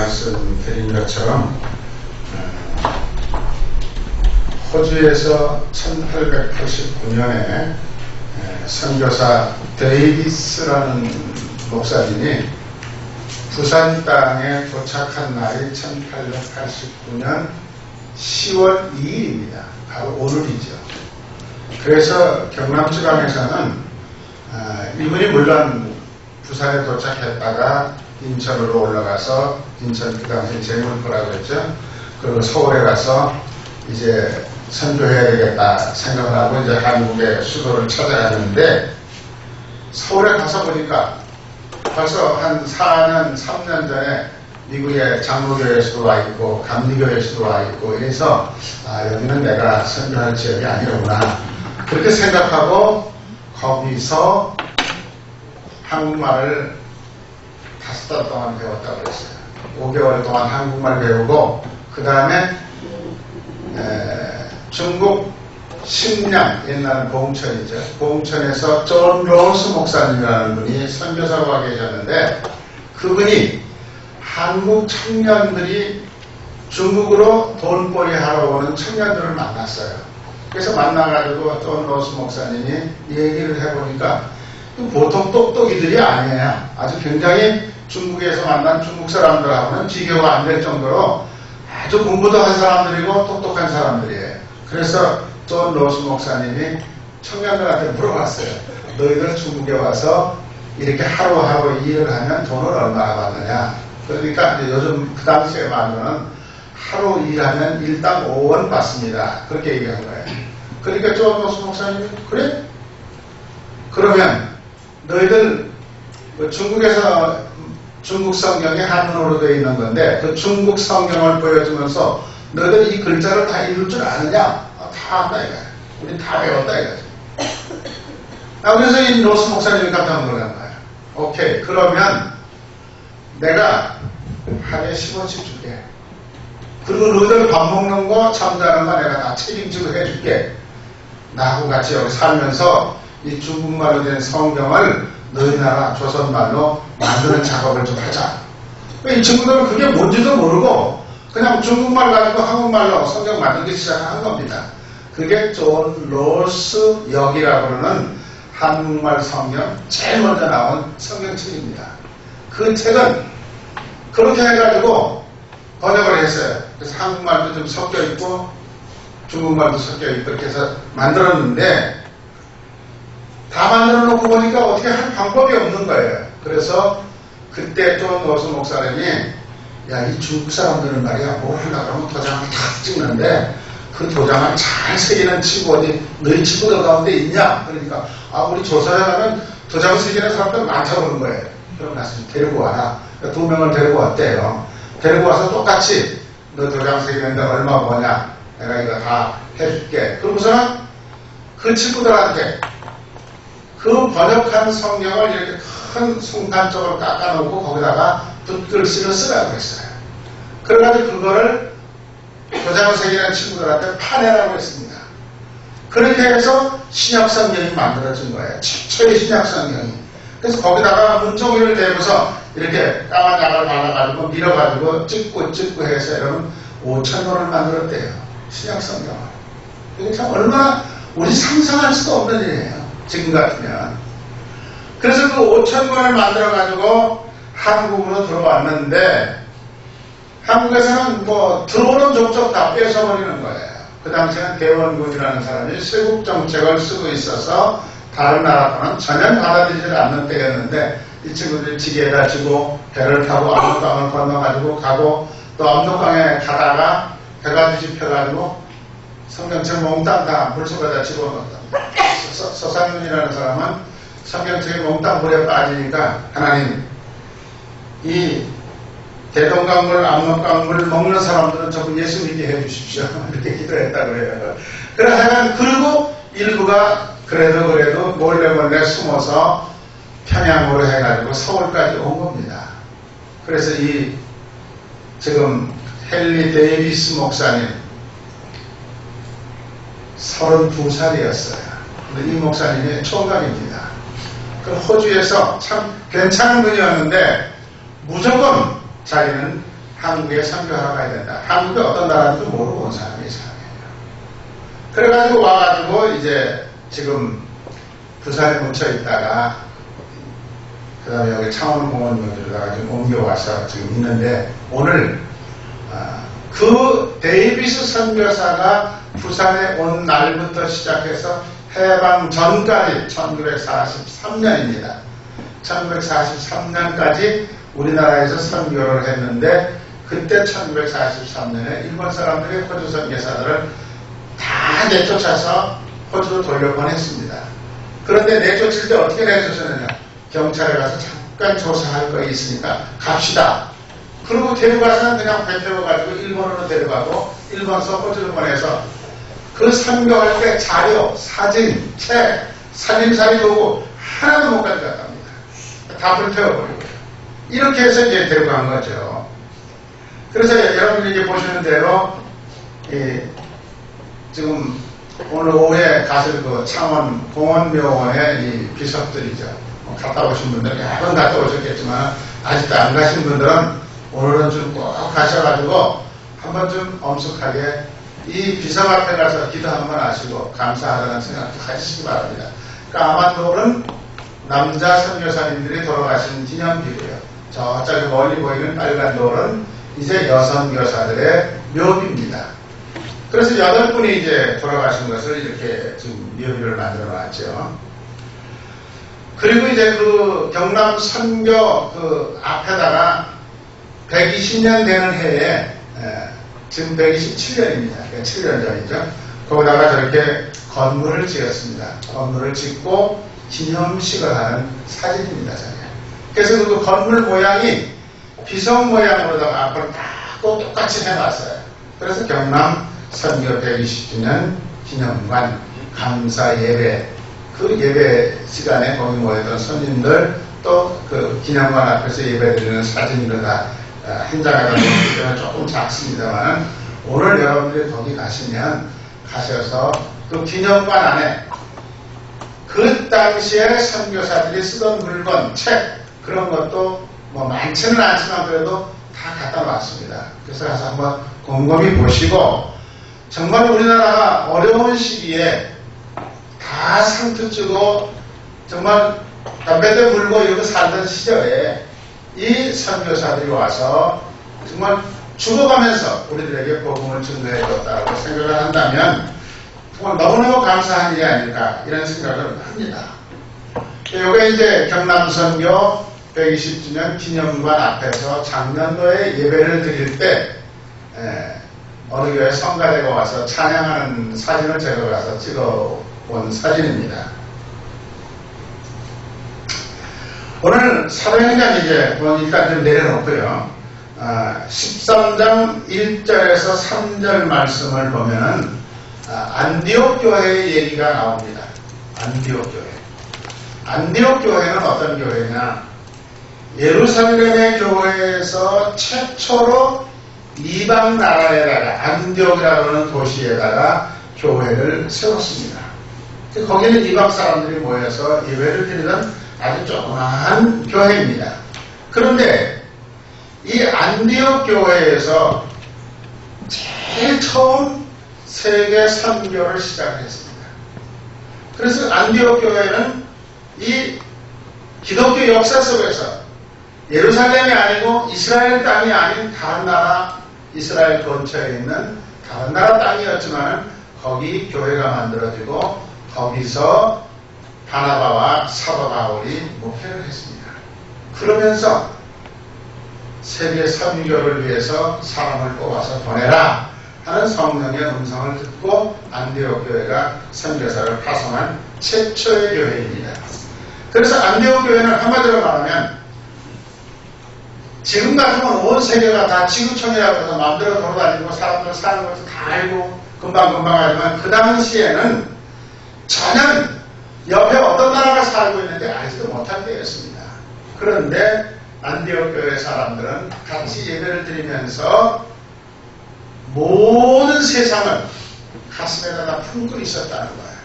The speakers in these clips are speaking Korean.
말씀드린 것처럼 호주에서 1889년에 선교사 데이비스라는 목사님이 부산 땅에 도착한 날이 1889년 10월 2일입니다. 바로 오늘이죠. 그래서 경남지방에서는 이분이 물론 부산에 도착했다가 인천으로 올라가서 인천 그 당시 제물포라고 했죠. 그리고 서울에 가서 이제 선교해야 되겠다 생각을 하고 이제 한국의 수도를 찾아갔는데 서울에 가서 보니까 벌써 한 4년, 3년 전에 미국의 장로교회에서도 와 있고 감리교회에서도 와 있고 이래서 여기는 내가 선교할 지역이 아니구나 그렇게 생각하고 거기서 한국말을 5달 동안 배웠다고 그랬어요. 5개월 동안 한국말 배우고 그 다음에 중국 신량 옛날 봉천이죠. 봉천에서 존 로스 목사님이라는 분이 선교사로 와 계셨는데 그분이 한국 청년들이 중국으로 돈벌이 하러 오는 청년들을 만났어요. 그래서 만나가지고 존 로스 목사님이 얘기를 해보니까 보통 똑똑이들이 아니에요. 아주 굉장히 중국에서 만난 중국 사람들하고는 비교가 안 될 정도로 아주 공부도 한 사람들이고 똑똑한 사람들이에요. 그래서 존 로스 목사님이 청년들한테 물어봤어요. 너희들 중국에 와서 이렇게 하루하루 일을 하면 돈을 얼마나 받느냐. 그러니까 이제 요즘 그 당시에 말로는 하루 일하면 일당 5원 받습니다. 그렇게 얘기한 거예요. 그러니까 존 로스 목사님이 그래? 그러면 너희들 중국에서 중국 성경이 한문으로 되어 있는 건데 그 중국 성경을 보여주면서 너희들 이 글자를 다 읽을 줄 아느냐? 다 안다 이거야. 우리 다 배웠다 이거지. 그래서 이 로스 목사님이 깜짝 놀란 거야. 오케이 그러면 내가 하루에 10원씩 줄게. 그리고 너희들 밥 먹는 거 잠자는 거 내가 다 책임지고 해줄게. 나하고 같이 여기 살면서 이 중국말로 된 성경을 너희 나라 조선말로 만드는 작업을 좀 하자. 이 친구들은 그게 뭔지도 모르고 그냥 중국말 가지고 한국말로 성경 만들기 시작한 겁니다. 그게 존 로스 역이라고 그러는 한국말 성경 제일 먼저 나온 성경책입니다. 그 책은 그렇게 해가지고 번역을 했어요. 그래서 한국말도 좀 섞여 있고 중국말도 섞여 있고 이렇게 해서 만들었는데 다 만들어 놓고 보니까 어떻게 할 방법이 없는 거예요. 그래서 그때 존 로스 목사님이 야, 이 중국 사람들은 말이야 뭘 하려고 그러면 도장을 탁 찍는데 그 도장을 잘 새기는 친구 어디 너희 친구들 가운데 있냐? 그러니까 우리 조사에 가면 도장 새기는 사람들 많다고 그러는 거예요. 그럼 나서 데리고 와라. 2명을 데리고 왔대요. 데리고 와서 똑같이 너 도장 새기는데 얼마 뭐냐? 내가 이거 다 해줄게. 그러고서는 그 친구들한테 그 번역한 성경을 이렇게 큰 송판 쪽을 깎아놓고 거기다가 붓글씨를 쓰라고 했어요. 그래가지고 그거를 도장을 새기는 친구들한테 파내라고 했습니다. 그렇게 해서 신약성경이 만들어진 거예요. 최초의 신약성경이. 그래서 거기다가 문종이를 대고서 이렇게 까만 약을 발라가지고 밀어가지고 찍고 해서 여러분 5,000권을 만들었대요. 신약성경을. 이게 참 얼마나 우리 상상할 수도 없는 일이에요. 지금 같으면. 그래서 그 5,000권을 만들어가지고 한국으로 들어왔는데 한국에서는 뭐 들어오는 족족 다 뺏어버리는 거예요. 그 당시에는 대원군이라는 사람이 세국 정책을 쓰고 있어서 다른 나라와는 전혀 받아들이지 않는 때였는데 이 친구들이 지게에다 지고 배를 타고 압록강을 건너가지고 가고 또 압록강에 가다가 배가 뒤집혀가지고 성경책 몽땅 다 물속에다 집어넣었다. 서상윤이라는 사람은 성경책에 몽땅 물에 빠지니까 하나님 이 대동강물, 압록강물 먹는 사람들은 전부 예수 믿게 해주십시오. 이렇게 기도했다고 그래요. 그리고 일부가 그래도 몰래 숨어서 평양으로 해가지고 서울까지 온 겁니다. 그래서 이 지금 헨리 데이비스 목사님 32살이었어요. 근데 이 목사님이 총각입니다. 그 호주에서 참 괜찮은 분이었는데 무조건 자기는 한국에 선교하러 가야 된다. 한국에 어떤 나라인지도 모르고 온 사람이 이상해요. 그래가지고 와가지고 이제 지금 부산에 묻혀 있다가 그 다음에 여기 창원공원역에다가 지금 옮겨와서 지금 있는데 오늘 그 데이비스 선교사가 부산에 온 날부터 시작해서 해방 전까지 1943년입니다. 1943년까지 우리나라에서 선교를 했는데 그때 1943년에 일본 사람들이 호주 선교사들을 다 내쫓아서 호주로 돌려보냈습니다. 그런데 내쫓을 때 어떻게 내쫓았느냐? 경찰에 가서 잠깐 조사할 거 있으니까 갑시다. 그리고 데려가서는 그냥 배태워가지고 일본으로 데려가고 일본서 호주로 보내서 그 선교할 때 자료, 사진, 책, 사진사리 도구 하나도 못 가져갔답니다. 다 불태워버리고 이렇게 해서 이제 데려간 거죠. 그래서 여러분들이 이제 보시는 대로 지금 오늘 오후에 가실 그 창원 공원묘원의 이 비석들이죠. 갔다 오신 분들은 여러 번 갔다 오셨겠지만 아직도 안 가신 분들은 오늘은 좀 꼭 가셔가지고 한번 좀 엄숙하게 이 비석 앞에 가서 기도 한번 하시고 감사하다는 생각도 가지시기 바랍니다. 까만 돌은 남자 선교사님들이 돌아가신 기념비고요. 저쪽에 멀리 보이는 빨간 돌은 이제 여선교사들의 묘비입니다. 그래서 8분이 이제 돌아가신 것을 이렇게 지금 묘비를 만들어 놨죠. 그리고 이제 그 경남 선교 그 앞에다가 120년 되는 해에 지금 127년입니다. 7년 전이죠. 거기다가 저렇게 건물을 지었습니다. 건물을 짓고 기념식을 하는 사진입니다. 그래서 그 건물 모양이 비석 모양으로다가 앞을 다 또 똑같이 해놨어요. 그래서 경남 선교 120주년 기념관 감사 예배 그 예배 시간에 거기 모였던 손님들 또 그 기념관 앞에서 예배드리는 사진들 다 한 장에 담기 때문에 조금 작습니다만 오늘 여러분들이 거기 가시면 가셔서 그 기념관 안에 그 당시에 선교사들이 쓰던 물건, 책 그런 것도 뭐 많지는 않지만 그래도 다 갖다 놨습니다. 그래서 가서 한번 곰곰이 보시고 정말 우리나라가 어려운 시기에 다 상투 주고 정말 담배대 물고 이러고 살던 시절에 이 선교사들이 와서 정말 죽어가면서 우리들에게 복음을 증거해 줬다고 생각을 한다면 정말 너무너무 감사한 일이 아닐까 이런 생각을 합니다. 이게 이제 경남선교 120주년 기념관 앞에서 작년도에 예배를 드릴 때 어느 교회 성가대가 와서 찬양하는 사진을 제가 가서 찍어온 사진입니다. 오늘 사도행전 이제 일단 좀 내려놓고요. 13장 1절에서 3절 말씀을 보면은 안디옥 교회의 얘기가 나옵니다. 안디옥 교회. 안디옥 교회는 어떤 교회냐? 예루살렘의 교회에서 최초로 이방 나라에다가 안디옥이라고 하는 도시에다가 교회를 세웠습니다. 거기는 이방 사람들이 모여서 예배를 드리던 아주 조그마한 교회입니다. 그런데 이 안디옥 교회에서 제일 처음 세계 선교를 시작했습니다. 그래서 안디옥 교회는 이 기독교 역사 속에서 예루살렘이 아니고 이스라엘 땅이 아닌 다른 나라 이스라엘 근처에 있는 다른 나라 땅이었지만 거기 교회가 만들어지고 거기서 바나바와 사도 바울이 목회를 했습니다. 그러면서 세계 선교를 위해서 사람을 뽑아서 보내라 하는 성령의 음성을 듣고 안디옥 교회가 선교사를 파송한 최초의 교회입니다. 그래서 안디옥 교회는 한마디로 말하면 지금 같으면 온 세계가 다 지구촌이라고 해서 마음대로 돌아다니고 사람들 사는 것을 다 알고 금방금방 하지만 그 당시에는 전혀 옆에 어떤 나라가 살고 있는데 알지도 못할 때였습니다. 그런데 안디옥 교회 사람들은 같이 예배를 드리면서 모든 세상을 가슴에다가 품고 있었다는 거예요.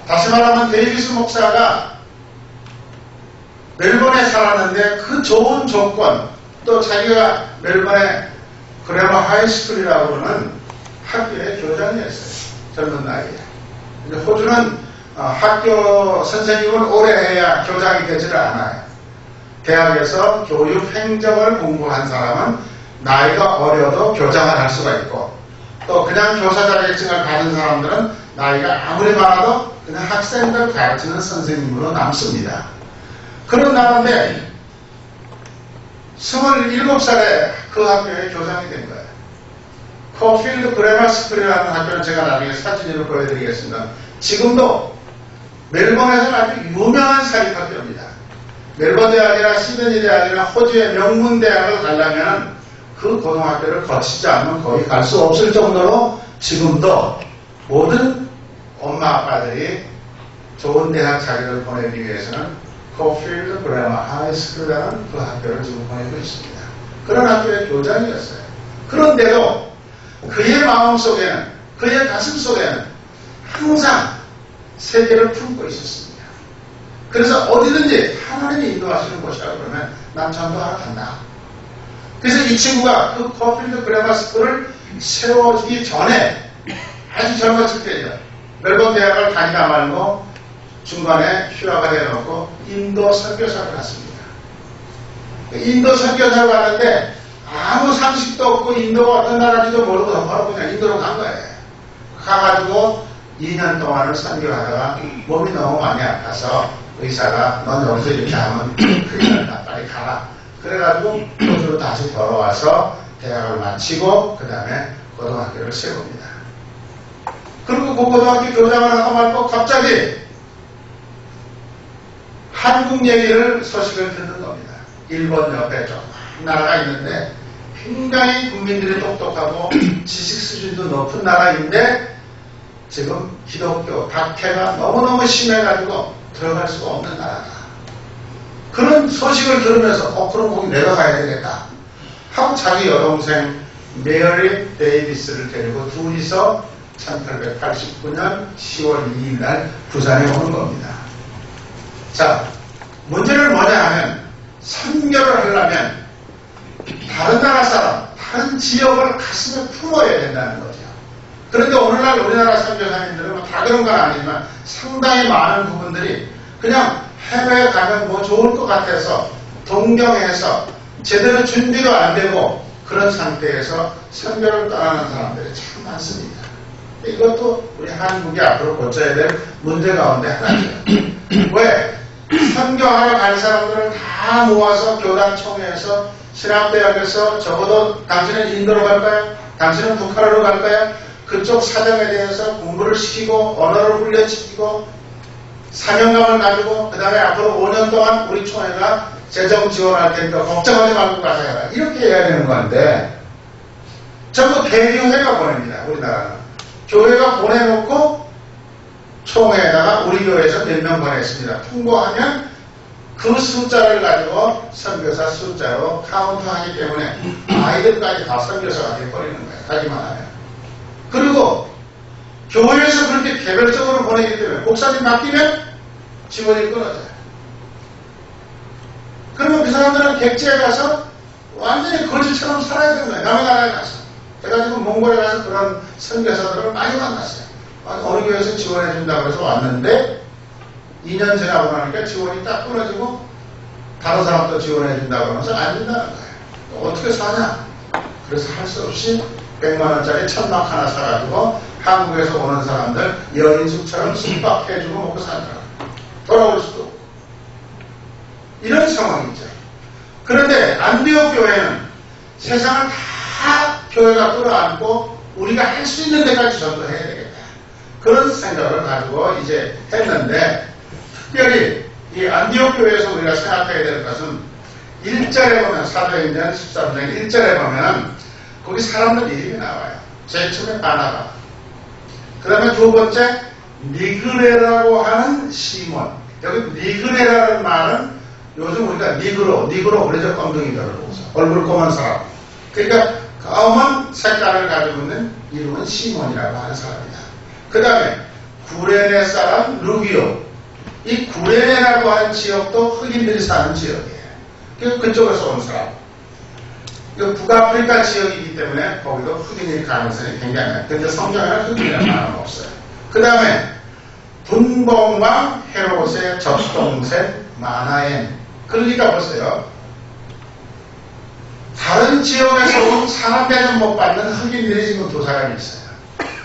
다시 말하면 데이비스 목사가 멜번에 살았는데 그 좋은 조건 또 자기가 멜번의 그레머 하이스쿨이라고 하는 학교의 교장이었어요. 젊은 나이에. 호주는 학교 선생님을 오래 해야 교장이 되지를 않아요. 대학에서 교육 행정을 공부한 사람은 나이가 어려도 교장을 할 수가 있고, 또 그냥 교사 자격증을 가진 사람들은 나이가 아무리 많아도 그냥 학생들 가르치는 선생님으로 남습니다. 그런 나라인데 27살에 그 학교의 교장이 된 거예요. 코필드 그레머 스쿨이라는 학교는 제가 나중에 사진으로 보여드리겠습니다. 지금도 멜번에서는 아주 유명한 사립학교입니다. 멜번 대학이나 시드니 대학이나 호주의 명문 대학을 가려면 그 고등학교를 거치지 않으면 거의 갈 수 없을 정도로 지금도 모든 엄마 아빠들이 좋은 대학 자격을 보내기 위해서는 코필드 그레머 하이스쿨이라는 그 학교를 지금 보내고 있습니다. 그런 학교의 교장이었어요. 그런데도 그의 마음속에는, 그의 가슴 속에는 항상 세계를 품고 있었습니다. 그래서 어디든지 하나님이 인도하시는 곳이라고 그러면 난 전도하러 간다. 그래서 이 친구가 그 코필드 그레머 스쿨을 세워지기 전에 아주 젊었을 때죠. 멜번 대학을 다니다 말고 중간에 휴학을 해놓고 인도 선교사를 갔습니다. 인도 선교사를 가는데 아무 상식도 없고 인도가 어떤 나라인지도 모르고 바로 그냥 인도로 간 거예요. 가가지고 2년 동안을 선교하다가 몸이 너무 많이 아파서 의사가 넌 여기서 이렇게 하면 큰일 난다. 빨리 가라. 그래가지고 호주로 다시 돌아와서 대학을 마치고 그 다음에 고등학교를 세웁니다. 그리고 그 고등학교 교장을 하고 말고 갑자기 한국 얘기를 소식을 듣는 겁니다. 일본 옆에 조그만 나라가 있는데 굉장히 국민들이 똑똑하고 지식 수준도 높은 나라인데 지금 기독교 박해가 너무너무 심해가지고 들어갈 수가 없는 나라다. 그런 소식을 들으면서 그럼 거기 내려가야 되겠다 하고 자기 여동생 메어리 데이비스를 데리고 둘이서 1889년 10월 2일 날 부산에 오는 겁니다. 자, 문제는 뭐냐 하면 선교를 하려면 다른 나라 사람, 다른 지역을 가슴에 품어야 된다는 거죠. 그런데 오늘날 우리나라 선교사님들은 다 그런 건 아니지만 상당히 많은 부분들이 그냥 해외에 가면 뭐 좋을 것 같아서 동경해서 제대로 준비도 안 되고 그런 상태에서 선교를 떠나는 사람들이 참 많습니다. 이것도 우리 한국이 앞으로 고쳐야 될 문제 가운데 하나죠. 왜? 선교하러 갈 사람들을 다 모아서 교단총회에서 신학대학에서 적어도 당신은 인도로 갈까요? 당신은 북한으로 갈까요? 그쪽 사정에 대해서 공부를 시키고 언어를 훈련시키고 사명감을 가지고 그 다음에 앞으로 5년 동안 우리 총회가 재정 지원할 테니까 걱정하지 말고 가서 해라. 이렇게 해야 되는 건데 전부 대교회가 보냅니다. 우리나라는. 교회가 보내놓고 총회에다가 우리 교회에서 몇 명 보냈습니다. 통보하면 그 숫자를 가지고 선교사 숫자로 카운트하기 때문에 아이들까지 다 선교사가 돼버리는 거예요. 가기만 하면. 그리고 교회에서 그렇게 개별적으로 보내기 때문에 목사님 바뀌면 지원이 끊어져요. 그러면 그 사람들은 객지에 가서 완전히 거지처럼 살아야 되는 거예요. 남의 나라에 가서. 제가 지금 몽골에 가서 그런 선교사들을 많이 만났어요. 어느 교회에서 지원해준다고 해서 왔는데 2년 지나고 나니까 지원이 딱 끊어지고 다른 사람도 지원해준다고 하면서 안 된다는 거예요. 어떻게 사냐? 그래서 할 수 없이 100만원짜리 천막 하나 사가지고 한국에서 오는 사람들 여인숙처럼 숙박해주고 먹고 살더라고요. 돌아올 수도 없고. 이런 상황이죠. 그런데 안디옥 교회는 세상을 다 교회가 끌어안고 우리가 할 수 있는 데까지 전도해야 되겠다. 그런 생각을 가지고 이제 했는데 특별히 이 안디옥 교회에서 우리가 생각해야 될 것은 1절에 보면 사도행전 13장 1절에 보면 거기 사람들 이름이 나와요. 제일 처음에 바나바. 그 다음에 두 번째 니그레라고 하는 시몬. 여기 니그레라는 말은 요즘 우리가 니그로 그래서 엉덩이별을 보고서 얼굴 검은 사람. 그러니까 검은 색깔을 가지고 있는 이름은 시몬이라고 하는 사람이다. 그 다음에 구레네 사람 루기오. 이 구레네라고 하는 지역도 흑인들이 사는 지역이에요. 그쪽에서 온 사람. 이거 북아프리카 지역이기 때문에 거기도 흑인일 가능성이 굉장히 많아요. 근데 성경에는 흑인이라는 말은 없어요. 그 다음에 분봉왕 헤롯의 젖동생 마나엔. 그러니까 보세요. 다른 지역에서 온 사람 대접 못 받는 흑인들이 지금 두 사람이 있어요.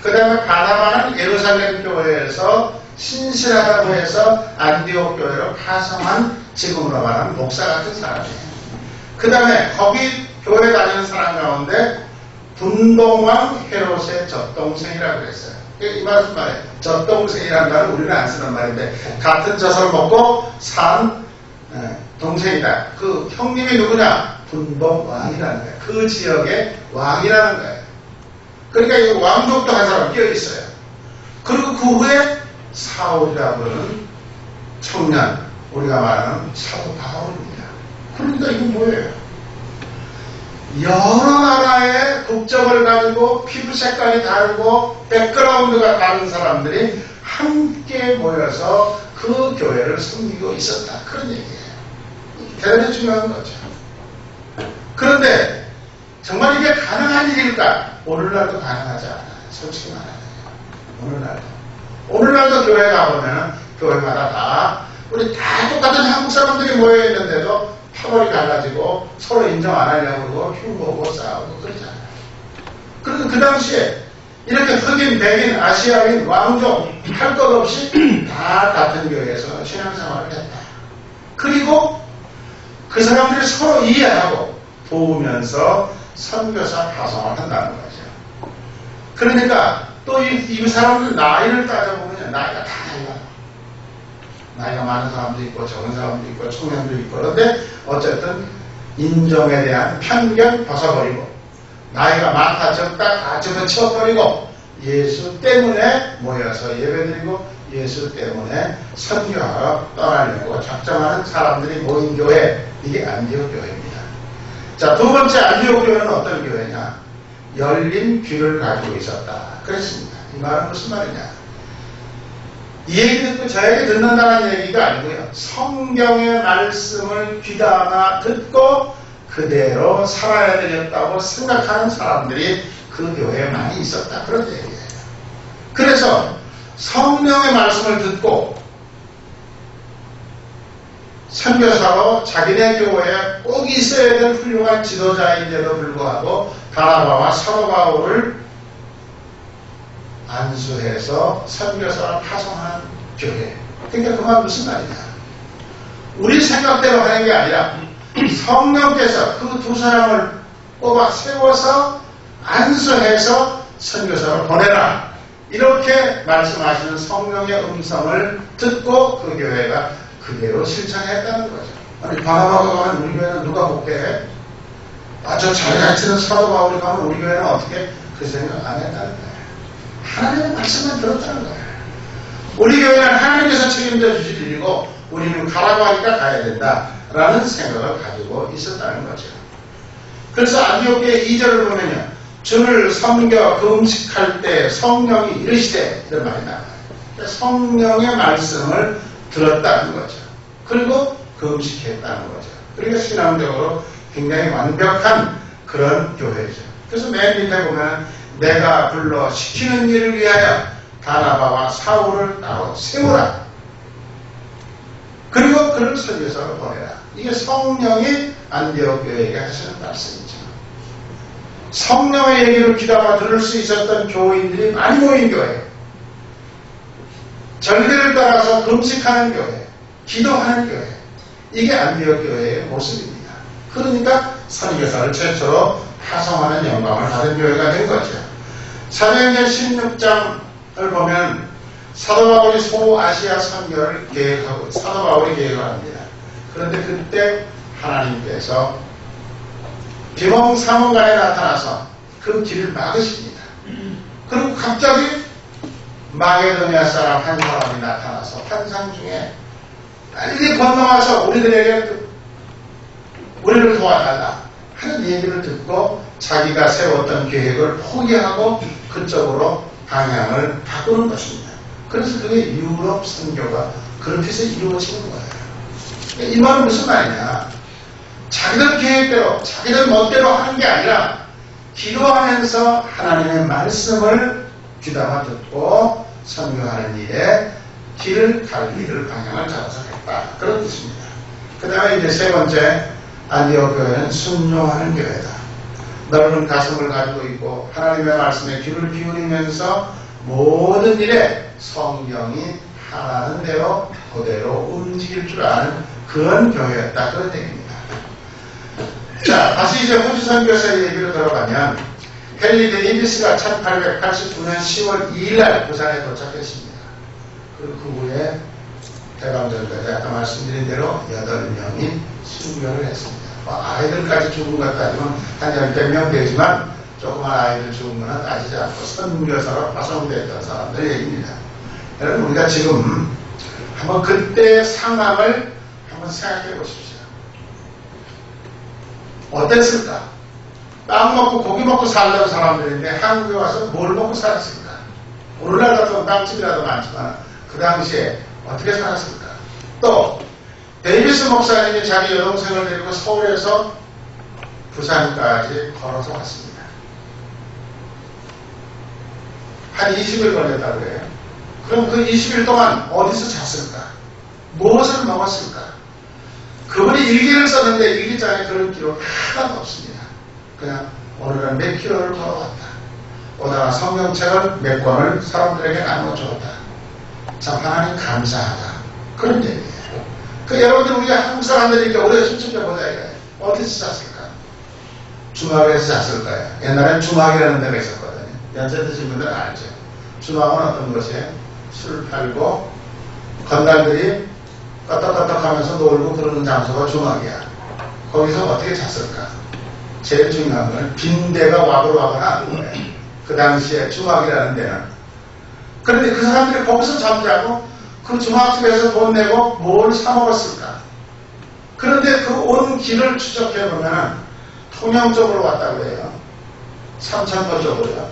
그 다음에 바나바는 예루살렘 교회에서 신실하다고 해서 안디옥 교회로 파송한 지금으로 말하는 목사 같은 사람이에요. 그 다음에 거기 교회 다니는 사람 가운데 분봉왕 헤롯의 젖동생이라고 그랬어요. 이 말은 말이에요. 젖동생이라는 말은 우리는 안 쓰는 말인데 같은 젖을 먹고 산 동생이다. 그 형님이 누구냐? 분봉왕이라는 거예요. 그 지역의 왕이라는 거예요. 그러니까 이 왕족도 한 사람 끼어 있어요. 그리고 그 후에 사울이라고 하는 청년, 우리가 말하는 사도 바울입니다. 그러니까 이건 뭐예요? 여러 나라의 국적을 가지고 피부 색깔이 다르고 백그라운드가 다른 사람들이 함께 모여서 그 교회를 섬기고 있었다. 그런 얘기예요. 대단히 중요한 거죠. 그런데 정말 이게 가능한 일일까? 오늘날도 가능하지 않아요. 솔직히 말하면. 오늘날도 교회 가보면 교회마다 다 우리 다 똑같은 한국 사람들이 모여있는데도 파벌이 갈라지고 서로 인정 안 하려고 그러고 흉보고 싸우고 그러잖아요. 그래서 그 당시에 이렇게 흑인, 백인, 아시아인, 왕족 할 것 없이 다 같은 교회에서 신앙생활을 했다. 그리고 그 사람들이 서로 이해하고 도우면서 선교사 파송을 한다는 거죠. 그러니까 또 이 사람들 나이를 따져보면 나이가 다 달라요. 나이가 많은 사람도 있고 적은 사람도 있고 청년도 있고 그런데 어쨌든 인종에 대한 편견 벗어버리고 나이가 많다 적다 다 집어치워버리고 예수 때문에 모여서 예배드리고 예수 때문에 선교하러 떠나려고 작정하는 사람들이 모인 교회, 이게 안디옥 교회입니다. 자, 두 번째 안디옥 교회는 어떤 교회냐? 열린 귀를 가지고 있었다. 그랬습니다. 이 말은 무슨 말이냐? 이 얘기 듣고 저 얘기 듣는다는 얘기가 아니고요. 성경의 말씀을 귀담아 듣고 그대로 살아야 되겠다고 생각하는 사람들이 그 교회에 많이 있었다. 그런 얘기예요. 그래서 성령의 말씀을 듣고 선교사로 자기네 교회에 꼭 있어야 될 훌륭한 지도자인데도 불구하고 바나바와 사도 바울을 안수해서 선교사를 파송하는 교회. 그러니까 그 말 무슨 말이냐? 우리 생각대로 하는 게 아니라 성령께서 그 두 사람을 뽑아 세워서 안수해서 선교사를 보내라. 이렇게 말씀하시는 성령의 음성을 듣고 그 교회가 그대로 실천했다는 거죠. 아니, 바나바가 가면 우리 교회는 누가 복귀해? 저 자기같이는 사도 바울이 가면 우리 교회는 어떻게? 그 생각 안 했다는 거예요. 하나님의 말씀만 들었다는 거예요. 우리 교회는 하나님께서 책임져 주실 일이고 우리는 가라고 하니까 가야 된다라는 생각을 가지고 있었다는 거죠. 그래서 안디옥의 2절을 보면요. 주를 섬겨 금식할 때 성령이 이르시되 이런 말이 나와요. 성령의 말씀을 들었다는 거죠. 그리고 금식했다는 거죠. 그러니까 신앙적으로 굉장히 완벽한 그런 교회죠. 그래서 맨 밑에 보면 내가 불러 시키는 일을 위하여 바나바와 사울을 따로 세우라. 그리고 그를 선교사로 보내라. 이게 성령이 안디옥 교회에게 하시는 말씀이죠. 성령의 얘기를 귀담아 들을 수 있었던 교인들이 많이 모인 교회. 절기를 따라서 금식하는 교회, 기도하는 교회. 이게 안디옥 교회의 모습입니다. 그러니까 선교사를 최초로 파송하는 영광을 받은 교회가 된 거죠. 사도행전 16장을 보면 사도 바울이 소아시아 선교를 계획하고 사도 바울이 계획을 합니다. 그런데 그때 하나님께서 비몽사몽간에 나타나서 그 길을 막으십니다. 그리고 갑자기 마게도니아 사람 한 사람이 나타나서 환상 중에 빨리 건너와서 우리를 도와달라 하는 얘기를 듣고 자기가 세웠던 계획을 포기하고 그쪽으로 방향을 바꾸는 것입니다. 그래서 그게 유럽 선교가 그렇게 해서 이루어지는 거예요. 이 말은 무슨 말이냐? 자기들 계획대로, 자기들 멋대로 하는 게 아니라 기도하면서 하나님의 말씀을 귀담아 듣고 선교하는 일에 길을 갈 길을 방향을 잡아서 했다. 그런 뜻입니다. 그 다음에 이제 세 번째, 안디옥 교회는 순종하는 교회다. 넓은 가슴을 가지고 있고 하나님의 말씀에 귀를 기울이면서 모든 일에 성경이 하라는 대로 그대로 움직일 줄 아는 그런 교회였다. 그런 얘기입니다. 자, 다시 이제 호주 선교사의 얘기로 들어가면 헨리 데이비스가 1889년 10월 2일날 부산에 도착했습니다. 그리고 그 후에 대강전까지 아까 말씀드린 대로 8명이 순교를 했습니다. 아이들까지 죽은 것 따지면 한 10명 되지만 조그만 아이들 죽은 거는 따지지 않고 선교사로 파송되었던 사람들 얘기입니다. 여러분, 우리가 지금 한번 그때의 상황을 한번 생각해 보십시오. 어땠을까? 빵 먹고 고기 먹고 살던 사람들인데 한국에 와서 뭘 먹고 살았을까? 오늘날 같은 빵집이라도 많지만 그 당시에 어떻게 살았을까? 또 데이비스 목사님이 자기 여동생을 데리고 서울에서 부산까지 걸어서 왔습니다. 한 20일 걸렸다고 해요. 그럼 그 20일 동안 어디서 잤을까? 무엇을 먹었을까? 그분이 일기를 썼는데 일기장에 그런 기록 하나도 없습니다. 그냥 오늘은 몇 킬로를 걸어왔다. 오다가 성경책을 몇 권을 사람들에게 나눠주었다. 참 하나님 감사하다. 그런 얘기예요. 그 여러분들 우리가 한국 사람들이니까 우리가 추측해보자 이거예요. 어디서 잤을까? 주막에서 잤을까요? 옛날엔 주막이라는 데가 있었거든요. 연세 드신 분들은 알죠. 주막은 어떤 것이에요? 술 팔고 건달들이 껐덕껐덕 하면서 놀고 그러는 장소가 주막이야. 거기서 어떻게 잤을까? 제일 중요한 건 빈대가 와글와글 하는 거예요. 그 당시에 주막이라는 데는. 그런데 그 사람들이 거기서 잠자고 그 주막집에서 돈 내고 뭘 사 먹었을까? 그런데 그 온 길을 추적해보면 통영 쪽으로 왔다고 해요. 삼천포 쪽으로요.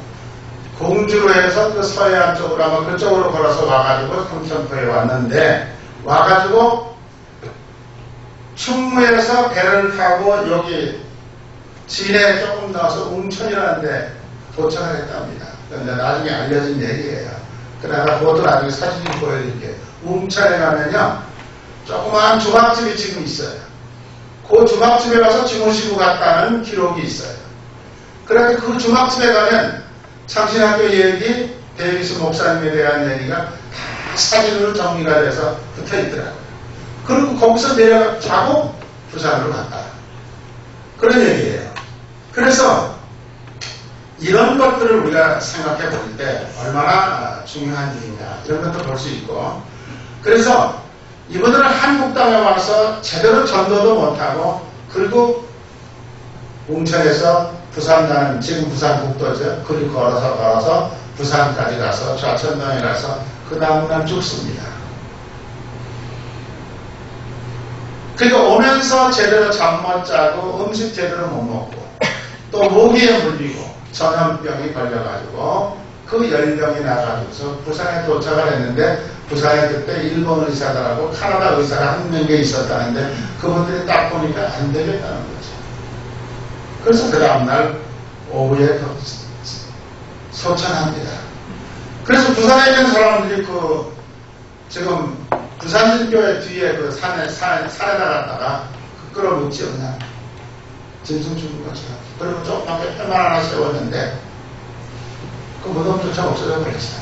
공주로 해서 그 서해안 쪽으로 아마 그쪽으로 걸어서 와가지고 삼천포에 왔는데 와가지고 충무에서 배를 타고 여기 진해 조금 나와서 웅천이라는 데 도착을 했답니다. 그런데 나중에 알려진 얘기예요. 그러나 그것도 나중에 사진이 보여드릴게요. 웅천에 가면요 조그마한 주막집이 지금 있어요. 그 주막집에 가서 주무시고 갔다는 기록이 있어요. 그런데 그 주막집에 가면 창신학교 얘기, 데이비스 목사님에 대한 얘기가 다 사진으로 정리가 돼서 붙어 있더라고요. 그리고 거기서 내려가 자고 부산으로 갔다. 그런 얘기예요. 그래서 이런 것들을 우리가 생각해 볼 때 얼마나 중요한 일인가 이런 것도 볼 수 있고, 그래서 이분들은 한국 땅에 와서 제대로 전도도 못하고 그리고 웅천에서 부산 가는, 지금 부산 국도죠. 그리고 걸어서 부산까지 가서 좌천동에 가서 그 다음날 죽습니다. 그러니까 오면서 제대로 잠 못 자고 음식 제대로 못 먹고 또 모기에 물리고 전염병이 걸려가지고 그 열병이 나가지고서 부산에 도착을 했는데 부산에 그때 일본 의사들하고 카나다 의사가 한 명이 있었다는데 그분들이 딱 보니까 안 되겠다는 거죠. 그래서 그 다음날 오후에 소천합니다. 그래서 부산에 있는 사람들이 그 지금 부산신교회 뒤에 그 산에다 갔다가 그 끌어붙지 않나 짐승 죽은 것처럼. 그리고 조그맣게 뼈만 하나 세웠는데 그 무덤조차 없어져 버렸어요.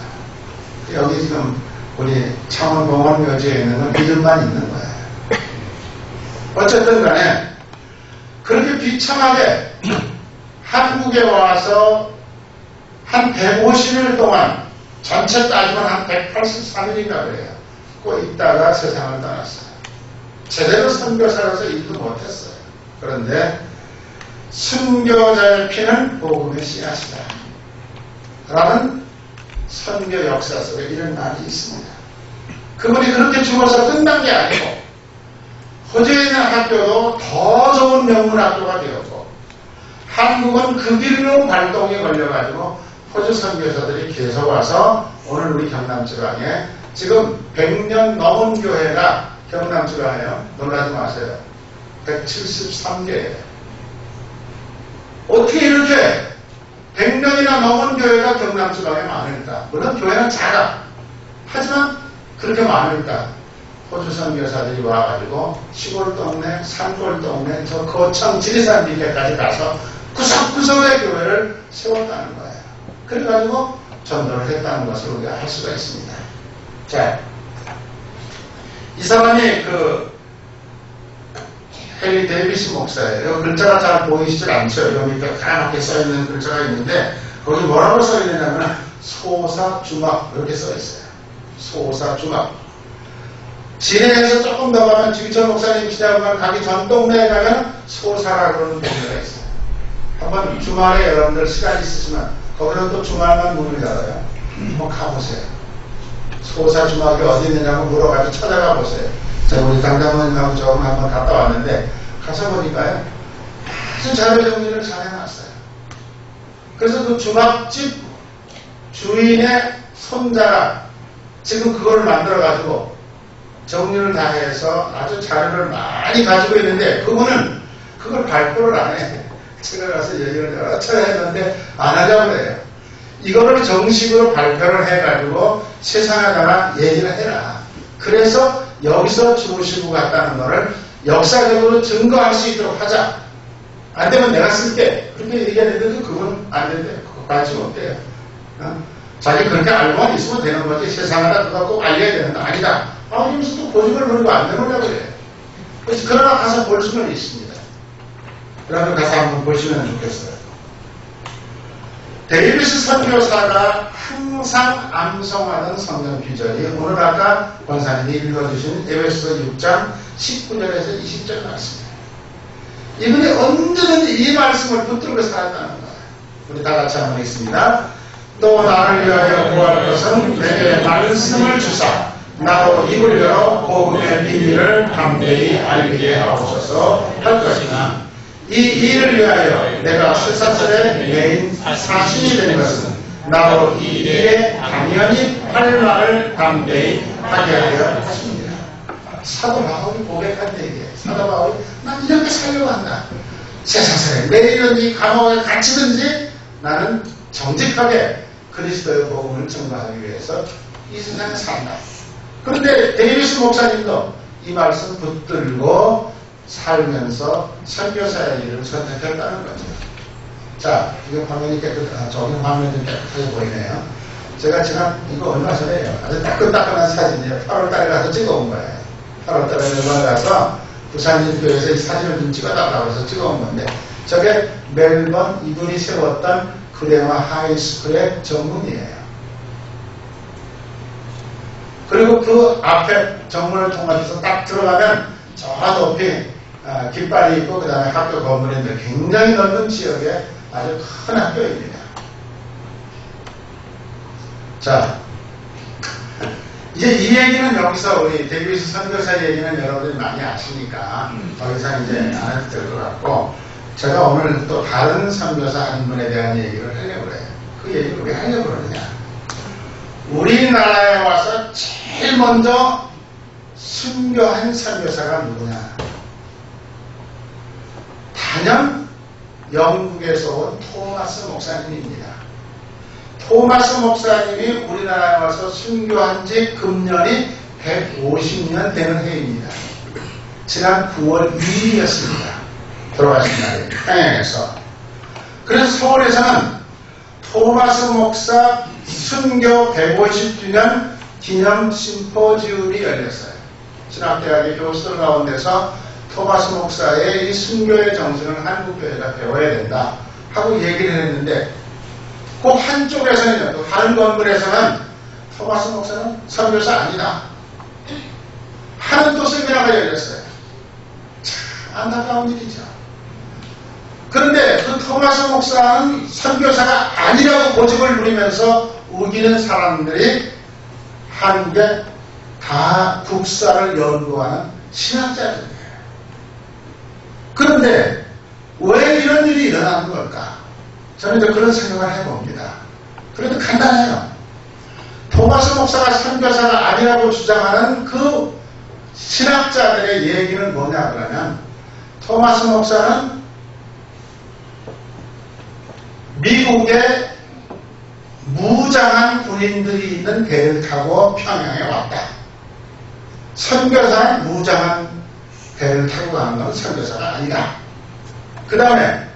여기 지금 우리 창원공원 묘지에 있는 건 이름만 있는 거예요. 어쨌든 간에 그렇게 비참하게 한국에 와서 한 150일 동안 전체 따지면 한 183일인가 그래요. 꼭 있다가 세상을 떠났어요. 제대로 선교사로서 일도 못했어요. 그런데 순교자의 피는 복음의 씨앗이다 라는 선교 역사 속에 이런 말이 있습니다. 그분이 그렇게 죽어서 끝난 게 아니고 호주에 있는 학교도 더 좋은 명문 학교가 되었고 한국은 그 길로 발동이 걸려가지고 호주 선교사들이 계속 와서 오늘 우리 경남지방에 지금 100년 넘은 교회가 경남지방에요. 놀라지 마세요. 173개예요. 어떻게 이렇게 100명이나 넘은 교회가 경남 지방에 많을까? 물론 교회는 작아. 하지만 그렇게 많을까? 호주 선교사들이 와가지고 시골 동네, 산골 동네, 저 거창 지리산 밑에까지 가서 구석구석의 교회를 세웠다는 거예요. 그래가지고 전도를 했다는 것을 우리가 알 수가 있습니다. 자, 이 사람이 헨리 데이비스 목사예요. 글자가 잘 보이시질 않죠. 여기 밑에 까맣게 써있는 글자가 있는데 거기 뭐라고 써있느냐면 소사주막 이렇게 써있어요. 소사주막. 진해에서 조금 더 가면 지기철 목사님 시대하면 가기 전 동네에 가면 소사라고 그러는 동네가 있어요. 한번 주말에 여러분들 시간 있으시면 거기는 또 주말만 문을 열어요. 한번 가보세요. 소사주막이 어디 있느냐고 물어가지고 찾아가 보세요. 제가 우리 당장모님하고 조금 한번 갔다 왔는데 가서 보니까요 아주 자료 정리를 잘 해놨어요. 그래서 그 주막집 주인의 손자가 지금 그걸 만들어가지고 정리를 다 해서 아주 자료를 많이 가지고 있는데 그분은 그걸 발표를 안 해. 제가 가서 얘기를 여러 차례 했는데 안 하려고 그래요. 이거를 정식으로 발표를 해가지고 세상에다가 얘기를 해라. 그래서 여기서 주무시고 갔다는 거를 역사적으로 증거할 수 있도록 하자. 안 되면 내가 쓸게. 그렇게 얘기했는데도 그건 안 된대. 그거 관심 없대요. 자기 그렇게 알고만 있으면 되는 거지. 세상에다 누가 꼭 알려야 되는 거 아니다. 여기서 또 고집을 부리고 안 되느냐고 그래요. 그래서 그러나 가서 볼 수는 있습니다. 여러분 가서 한번 보시면 좋겠어요. 데이비스 선교사가 항상 암송하는 성경 비전이 오늘 아까 권사님이 읽어주신 에베소서 6장 19절에서 20절 말씀이에요. 이분이 언제든지 이 말씀을 붙들고 살았다는 거예요. 우리 다 같이 한번 읽습니다. 또 나를 위하여 구할 것은 내게 말씀을 주사 나로 입을 열어 복음의 비밀을 담대히 알게 하옵소서 할 것이나 이 일을 위하여 내가 쇠사슬의 메인 사신이 된 것은 나로 이 일에 당연히 할 말을 담대히 하게 하려 하십니다. 사도 바울이 고백한 얘기예요. 사도 바울이 난 이렇게 살려고 한다. 쇠사슬에 매일은 감옥에 갇히든지 나는 정직하게 그리스도의 복음을 전파하기 위해서 이 세상에 산다. 그런데 데이비스 목사님도 이 말씀 붙들고 살면서 선교사의 일을 선택했다는 거죠. 자, 이거 화면이 저기 화면이 깨끗하게 보이네요. 제가 지난, 이거 얼마 전에요. 아주 따끈따끈한 사진이에요. 8월달에 가서 찍어온 거예요. 8월달에 일본 가서 부산인교에서 이 사진을 좀 찍어달라고 해서 찍어온 건데, 저게 멜번 이분이 세웠던 그레마 하이스쿨의 정문이에요. 그리고 그 앞에 정문을 통해서 딱 들어가면 저 높이 깃발이 있고 그 다음에 학교 건물이 있는데 굉장히 넓은 지역에 아주 큰 학교입니다. 자, 이제 이 얘기는 여기서 우리 데이비스 선교사 얘기는 여러분들이 많이 아시니까 더 이상 이제 안 해도 될 것 같고, 제가 오늘 또 다른 선교사 한 분에 대한 얘기를 하려고 해요. 그 얘기를 왜 하려고 그러느냐. 우리나라에 와서 제일 먼저 순교한 선교사가 누구냐. 단연 영국에서 온 토마스 목사님입니다. 토마스 목사님이 우리나라에 와서 순교한 지 금년이 150년 되는 해입니다. 지난 9월 2일이었습니다. 돌아가신 날이 평양에서. 그래서 서울에서는 토마스 목사 순교 150주년 기념 심포지움이 열렸어요. 신학대학의 교수들 가운데서 토마스 목사의 이 순교의 정신을 한국교회가 배워야 된다 하고 얘기를 했는데, 그 한쪽에서는요, 또 다른 건물에서는 토마스 목사는 선교사 아니다 하는 또 세미나가 열렸어요. 참 안타까운 일이죠. 그런데 그 토마스 목사는 선교사가 아니라고 고집을 부리면서 우기는 사람들이 한국에 다 국사를 연구하는 신학자들이에요. 그런데 왜 이런 일이 일어나는 걸까? 저는 이제 그런 생각을 해봅니다. 그래도 간단해요. 토마스 목사가 선교사가 아니라고 주장하는 그 신학자들의 얘기는 뭐냐 그러면, 토마스 목사는 미국의 무장한 군인들이 있는 배를 타고 평양에 왔다. 선교사는 무장한 배를 타고 가는 건 선교사가 아니다. 그 다음에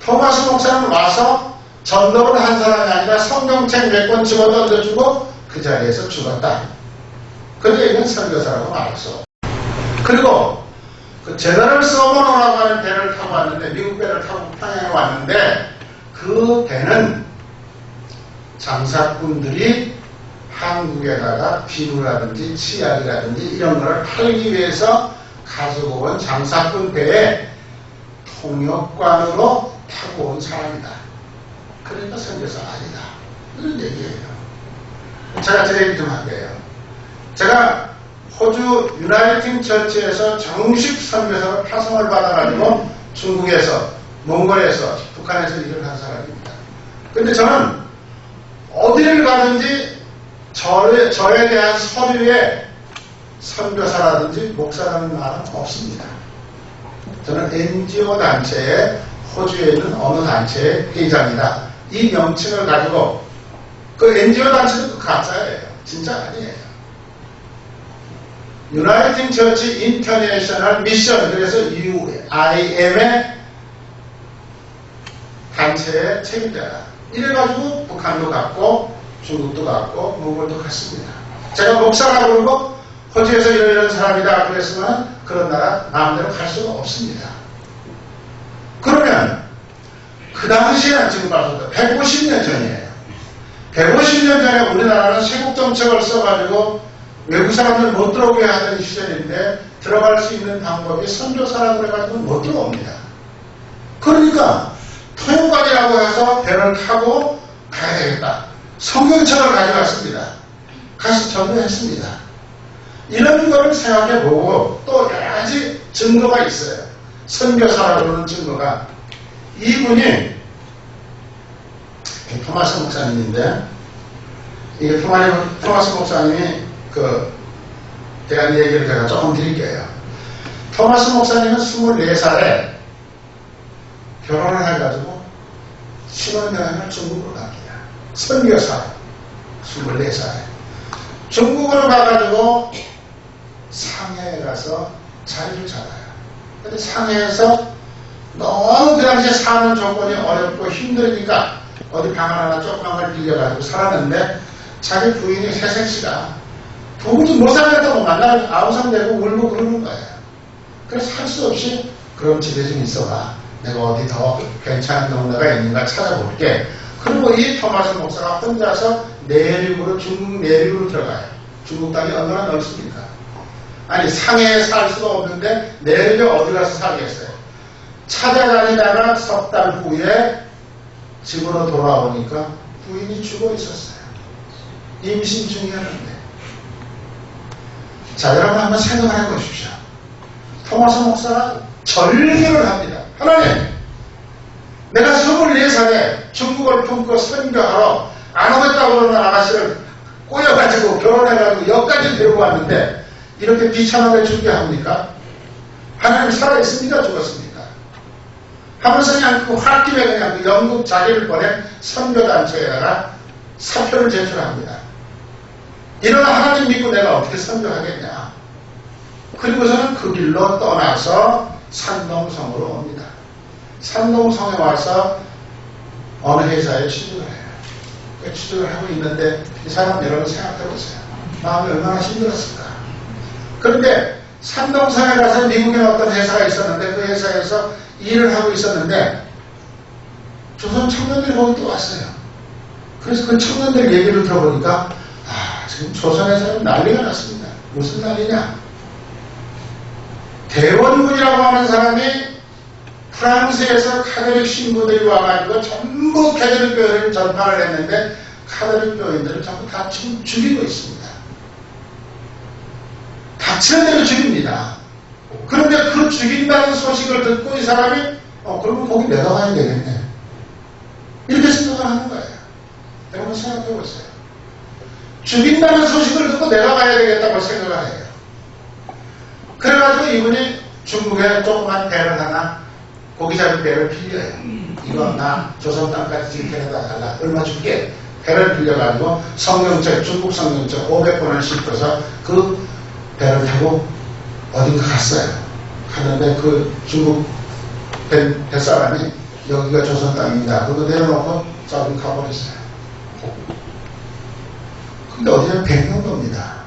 토마스 목사는 와서 전도를 한 사람이 아니라 성경책 몇 권 집어 던져주고 그 자리에서 죽었다. 그런데 이건 선교사라고 말할 수 없다. 그리고 그 제너럴 서머너라고 하는 배를 타고 왔는데, 미국 배를 타고 평양에 왔는데, 그 배는 장사꾼들이 한국에다가 비누라든지 치약이라든지 이런 거를 팔기 위해서 가지고 온 장사꾼 배에 통역관으로 타고 온 사람이다. 그러니까 선교사가 아니다. 이런 얘기예요. 제가 제 얘기 좀 할게요. 제가 호주 유나이팅 처치에서 정식 선교사로 파송을 받아가지고 중국에서, 몽골에서, 북한에서 일을 한 사람입니다. 근데 저는 어디를 가든지 저에 대한 서류에 선교사라든지 목사라는 말은 없습니다. 저는 NGO 단체에, 호주에 있는 어느 단체의 회장이다. 이 명칭을 가지고, 그 NGO 단체도 가짜예요. 진짜 아니에요. 유나이팅 처치 인터내셔널 미션, 그래서 UIM의 단체의 책임자다. 이래가지고 북한도 갔고 중국도 갔고 몽골도 갔습니다. 제가 목사라고 그러고 호주에서 이런 사람이다 그랬으면 그런 나라 마음대로 갈 수가 없습니다. 그러면 그 당시에는 지금 봐서 150년 전이에요. 150년 전에 우리나라는 세국 정책을 써가지고 외국 사람들 못 들어오게 하던 시절인데 들어갈 수 있는 방법이 선교사라고 해가지고 못 들어옵니다. 그러니까 통역관이라고 해서 배를 타고 가야 되겠다. 성경책을 가져갔습니다. 가서 전도했습니다. 이런 거를 생각해보고 또 여러 가지 증거가 있어요. 선교사라고 하는 증거가. 이분이 토마스 목사님인데, 이게 토마스 목사님이 대한 얘기를 제가 조금 드릴게요. 토마스 목사님은 24살에 결혼을 해가지고 신혼여행을 중국으로 갑니다. 선교사 24살에 중국으로 가가지고 상해에 가서 자리를 잡아요. 근데 상해에서 너무 그 당시에 사는 조건이 어렵고 힘드니까 어디 방 하나 조그만 걸 빌려가지고 살았는데, 자기 부인이 새색시가 도무지 못 살겠다고 만나면 아우성대고 울고 그러는 거예요. 그래서 할 수 없이 그럼 집에 좀 있어봐. 내가 어디 더 괜찮은 동네가 있는가 찾아볼게. 그리고 이 토마스 목사가 혼자서 내륙으로, 중국 내륙으로 들어가요. 중국 땅이 얼마나 넓습니까? 아니 상해에 살 수가 없는데 내륙에 어디 가서 살겠어요. 찾아다니다가 석 달 후에 집으로 돌아오니까 부인이 죽어 있었어요. 임신 중이었는데. 자, 여러분 한번 생각해 보십시오. 토마스 목사가 절기를 합니다. 하나님, 내가 24살에 중국을 품고 선교하러 안 오겠다고 그러는 아가씨를 꼬여가지고 결혼해가지고 여기까지 데리고 왔는데 이렇게 비참하게 죽게 합니까? 하나님 살아있습니까? 죽었습니까? 하면서 그냥 그 홧김에 그냥 그 영국 자기를 보낸 선교단체에다가 사표를 제출합니다. 이런 하나님 믿고 내가 어떻게 선교하겠냐. 그리고서는 그 길로 떠나서 산동성으로 옵니다. 산동성에 와서 어느 회사에 취직을 해요. 취직을 하고 있는데 이 사람 여러분 생각해 보세요. 마음이 얼마나 힘들었을까. 그런데 산동성에 가서 미국에 어떤 회사가 있었는데 그 회사에서 일을 하고 있었는데 조선 청년들이 거기 또 왔어요. 그래서 그 청년들 얘기를 들어보니까 지금 조선에서는 난리가 났습니다. 무슨 난리냐? 대원군이라고 하는 사람이 프랑스에서 카톨릭 신부들이 와가지고 전부 카톨릭 교회를 전파를 했는데 카톨릭 교인들을 전부 다 지금 죽이고 있습니다. 닥치는 대로 죽입니다. 그런데 그 죽인다는 소식을 듣고 이 사람이 그러면 거기 내가 가야 되겠네. 이렇게 생각을 하는 거예요. 여러분 생각해 보세요. 죽인다는 소식을 듣고 내가 가야 되겠다고 생각을 해요. 그래가지고 이분이 중국에 조그만 배를 하나, 고기잡이 배를 빌려요. 이거 나 조선 땅까지 지금 데려다 달라. 얼마 줄게. 배를 빌려가지고 성경책, 중국 성경책 500권을 싣고서 그 배를 타고 어딘가 갔어요. 갔는데 그 중국 뱃사람이 여기가 조선 땅입니다. 그거 내려놓고 저기 가버렸어요. 근데 어디냐? 백령도입니다.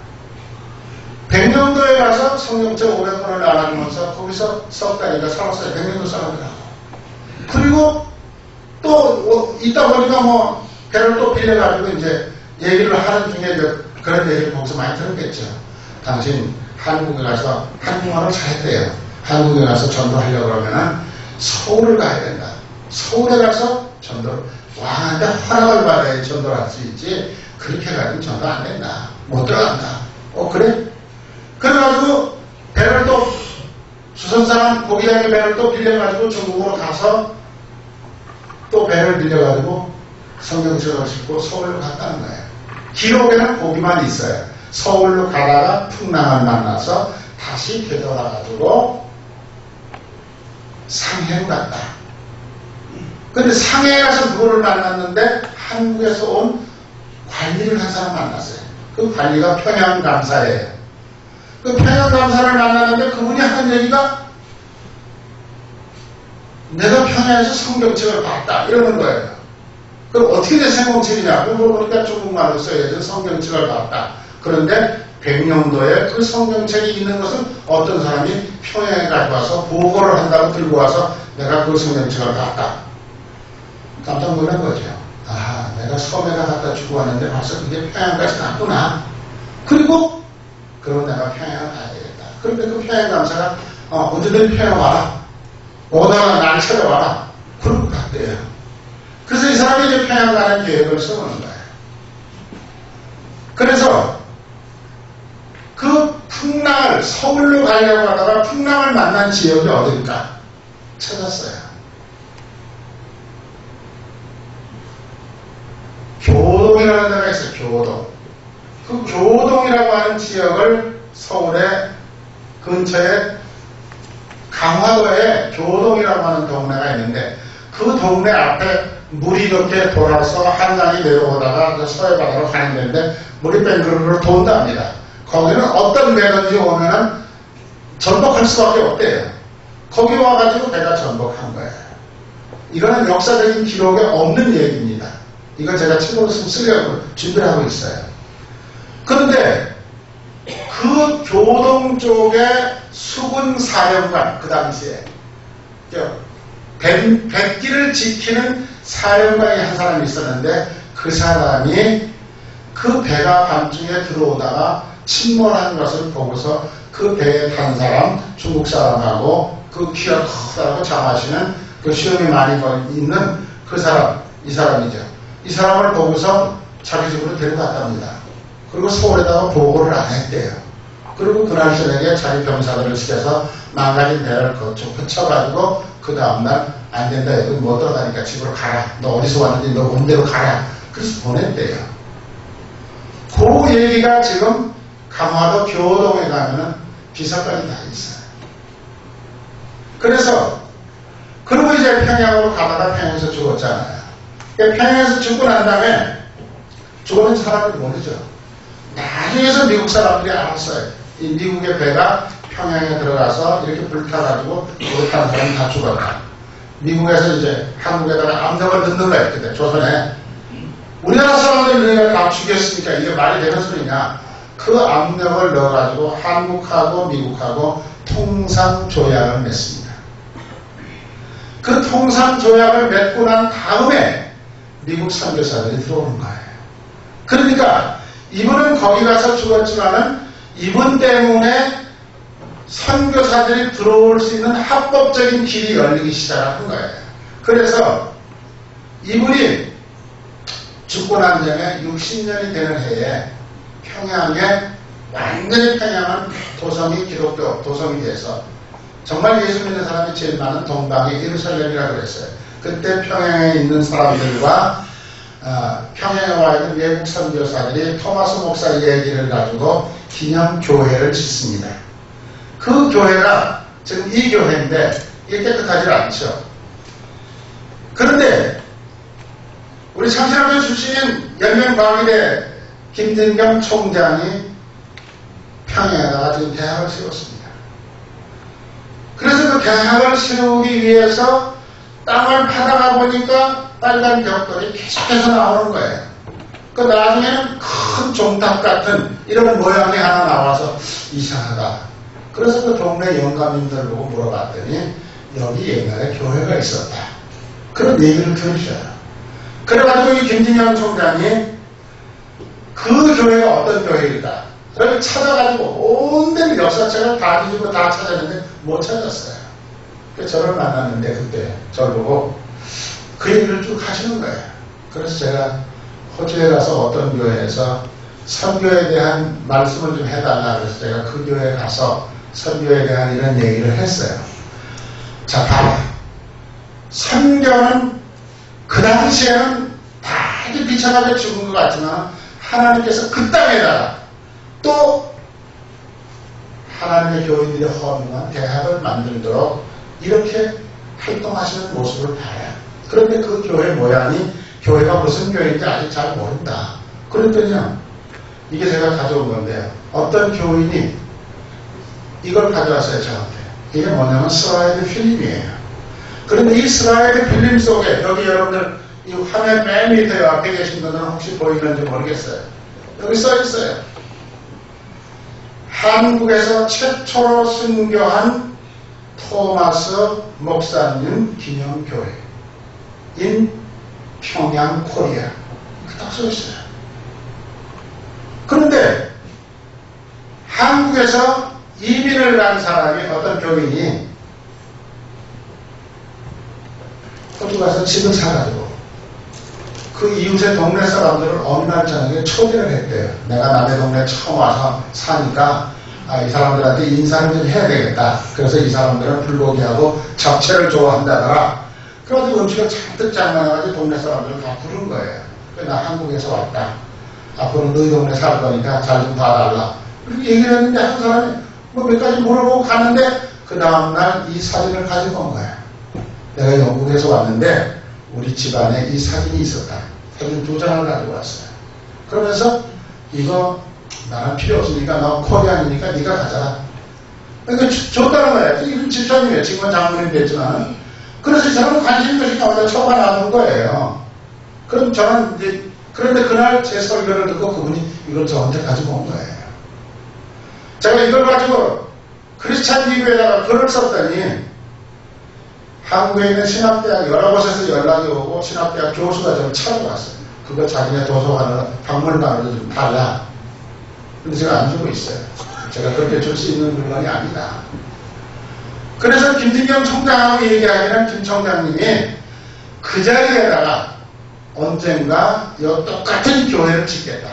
백령도에 가서 성경책 500권을 나눠주면서 거기서 석 달이가 살았어요. 백령도 사람이라고. 그리고 또 있다 보니까 뭐 배를 또 빌려가지고 이제 얘기를 하는 중에 그런 얘기를 거기서 많이 들었겠죠. 당신 한국에 가서 한국말을 잘했대요. 한국에 가서 전도하려고 그러면은 서울을 가야 된다. 서울에 가서 전도를 왕한테 허락을 받아야 전도를 할 수 있지. 그렇게 가지고 전도 안 된다. 못 들어간다. 그래? 그래가지고 배를 또 조선사람 고기장의 배를 또 빌려가지고 중국으로 가서 또 배를 빌려가지고 성경책을 싣고 서울로 갔다는 거예요. 기록에는 거기만 있어요. 서울로 가다가 풍랑을 만나서 다시 되돌아가지고 상해로 갔다. 근데 상해에 가서 누구를 만났는데 한국에서 온 관리를 한 사람 만났어요. 그 관리가 평양감사예요. 그 평양감사를 만났는데 그분이 하는 얘기가 내가 평양에서 성경책을 봤다 이러는 거예요. 그럼 어떻게 된 성경책이냐? 물어보니까 중국말로 써야죠. 성경책을 봤다. 그런데 백령도에 그 성경책이 있는 것은 어떤 사람이 평양에 가져와서 보고를 한다고 들고 와서 내가 그 성경책을 봤다. 깜짝 놀란 거죠. 아, 내가 섬에다 갖다 주고 왔는데 벌써 그게 평양까지 갔구나. 그리고 그럼 내가 평양을 가야 되겠다. 그런데 그 평양감사가 언제든 평양 와라. 오다가 날 찾아와라. 그러고 갔대요. 그래서 이 사람이 이제 평양 가는 계획을 세우는 거예요. 그래서 그 풍랑을 서울로 가려고 하다가 풍랑을 만난 지역이 어딜까 찾았어요. 교동이라는 데가 있어요. 교동. 그 교동이라고 하는 지역을 서울의 근처에 강화도에 교동이라고 하는 동네가 있는데 그 동네 앞에 물이 이렇게 돌아서 한강이 내려오다가 서해 바다로 가는 데인데 물이 뺑그르르 돈답니다. 거기는 어떤 배든지 오면은 전복할 수밖에 없대요. 거기 와가지고 배가 전복한 거예요. 이거는 역사적인 기록에 없는 얘기입니다. 이거 제가 책으로 쓰려고 준비를 하고 있어요. 그런데 그 교동 쪽에 수군 사령관, 그 당시에 백기를 지키는 사령관이 한 사람이 있었는데 그 사람이 그 배가 밤중에 들어오다가 침몰한 것을 보고서 그 배에 탄 사람, 중국 사람하고 그 키가 크다고 자마시는 그 시험이 많이 있는 그 사람, 이 사람이죠. 이 사람을 보고서 자기 집으로 데려갔답니다. 그리고 서울에다가 보고를 안 했대요. 그리고 그날 저녁에 자기 병사들을 시켜서 망가진 배를 거쳐가지고 그 다음날 안 된다 해도 못 들어가니까 집으로 가라. 너 어디서 왔는지 너 온 대로 가라. 그래서 보냈대요. 그 얘기가 지금 강화도 교동에 가면은 비서까지 다 있어요. 그래서 그리고 이제 평양으로 가다가 평양에서 죽었잖아요. 평양에서 죽고 난 다음에 죽었는 사람을 모르죠. 나중에서 미국 사람들이 알았어요. 이 미국의 배가 평양에 들어가서 이렇게 불타가지고 불타는 사람이 다 죽었다. 미국에서 이제 한국에다가 압력을 넣는 거예요. 그때 조선에. 우리나라 사람들이 우리가 다 죽였으니까 이게 말이 되는 소리냐. 그 압력을 넣어가지고 한국하고 미국하고 통상조약을 맺습니다. 그 통상조약을 맺고 난 다음에 미국 선교사들이 들어오는 거예요. 그러니까 이분은 거기 가서 죽었지만은 이분 때문에 선교사들이 들어올 수 있는 합법적인 길이 열리기 시작한 거예요. 그래서 이분이 죽고 난 전에 60년이 되는 해에 평양에 완전히 평양은 도성이 기독교 도성이 돼서 정말 예수 믿는 사람이 제일 많은 동방의 예루살렘이라고 그랬어요. 그때 평양에 있는 사람들과 평양에 와 있는 외국 선교사들이 토마스 목사 얘기를 가지고 기념 교회를 짓습니다. 그 교회가 지금 이 교회인데 이게 깨끗하지 않죠. 그런데 우리 창신학교 출신인 연명광일의 김진경 총장이 평양에다가 지금 대학을 세웠습니다. 그래서 그 대학을 세우기 위해서 땅을 파다가 보니까 빨간 벽돌이 계속해서 나오는 거예요. 그 나중에는 큰 종탑 같은 이런 모양이 하나 나와서 이상하다. 그래서 그 동네 영감님들 보고 물어봤더니 여기 옛날에 교회가 있었다. 그런 얘기를 들으셔요. 그래가지고 이 김진영 총장이 그 교회가 어떤 교회일까? 그걸 찾아가지고 온 데를 역사책을 다 뒤지고 다 찾았는데 못 찾았어요. 그래서 저를 만났는데 그때 저를 보고 그 얘기를 쭉 하시는 거예요. 그래서 제가 호주에 가서 어떤 교회에서 선교에 대한 말씀을 좀 해달라 그래서 제가 그 교회에 가서 선교에 대한 이런 얘기를 했어요. 자, 봐봐. 선교는 그 당시에는 다 아주 비참하게 죽은 것 같지만 하나님께서 그 땅에다가 또 하나님의 교인들의 헌금한 대학을 만들도록 이렇게 활동하시는 모습을 봐요. 그런데 그 교회 모양이 교회가 무슨 교회인지 아직 잘 모른다. 그랬더니요, 이게 제가 가져온 건데요. 어떤 교인이 이걸 가져왔어요, 저한테. 이게 뭐냐면 스라이드 필름이에요. 그런데 이 스라이드 필름 속에 여기 여러분들 이 화면 맨 밑에 앞에 계신 분들은 혹시 보이는지 모르겠어요. 여기 써 있어요. 한국에서 최초로 순교한 토마스 목사님 기념교회인 평양 코리아. 이렇게 딱 써 있어요. 그런데 한국에서 이민을 간 사람이 어떤 교인이 호주 가서 집을 사가지고 그 이웃의 동네 사람들을 어느 날 저녁에 초대를 했대요. 내가 남의 동네에 처음 와서 사니까 이 사람들한테 인사를 좀 해야 되겠다. 그래서 이 사람들은 불고기하고 잡채를 좋아한다더라. 그래가지고 음식을 잔뜩 장만해가지고 동네 사람들을 다 부른 거예요. 나 한국에서 왔다. 앞으로 너희 동네 살 거니까 잘 좀 봐달라. 그렇게 얘기를 했는데 한 사람이 뭐 몇 가지 물어보고 갔는데 그 다음날 이 사진을 가지고 온 거예요. 내가 영국에서 왔는데 우리 집안에 이 사진이 있었다. 사진 2장을 가지고 왔어요. 그러면서 이거 나는 필요 없으니까 너 코리안이니까 네가 가져라. 그러니까 줬다는 거예요. 이건 집사님이에요. 지금은 장모님 됐지만. 그래서 저는 관심 없이 나와서 처가 나눈 거예요. 그럼 저는 이제 그런데 그날 제 설교를 듣고 그분이 이걸 저한테 가지고 온 거예요. 제가 이걸 가지고 크리스찬 리뷰에다가 글을 썼더니 한국에 있는 신학대학 여러 곳에서 연락이 오고 신학대학 교수가 좀 찾아왔어요. 그거 자기네 도서관으로 박물관으로 좀 달라. 근데 제가 안 주고 있어요. 제가 그렇게 줄 수 있는 물건이 아니다. 그래서 김진경 총장하고 얘기하기는 김 총장님이 그 자리에다가 언젠가 이 똑같은 교회를 짓겠다.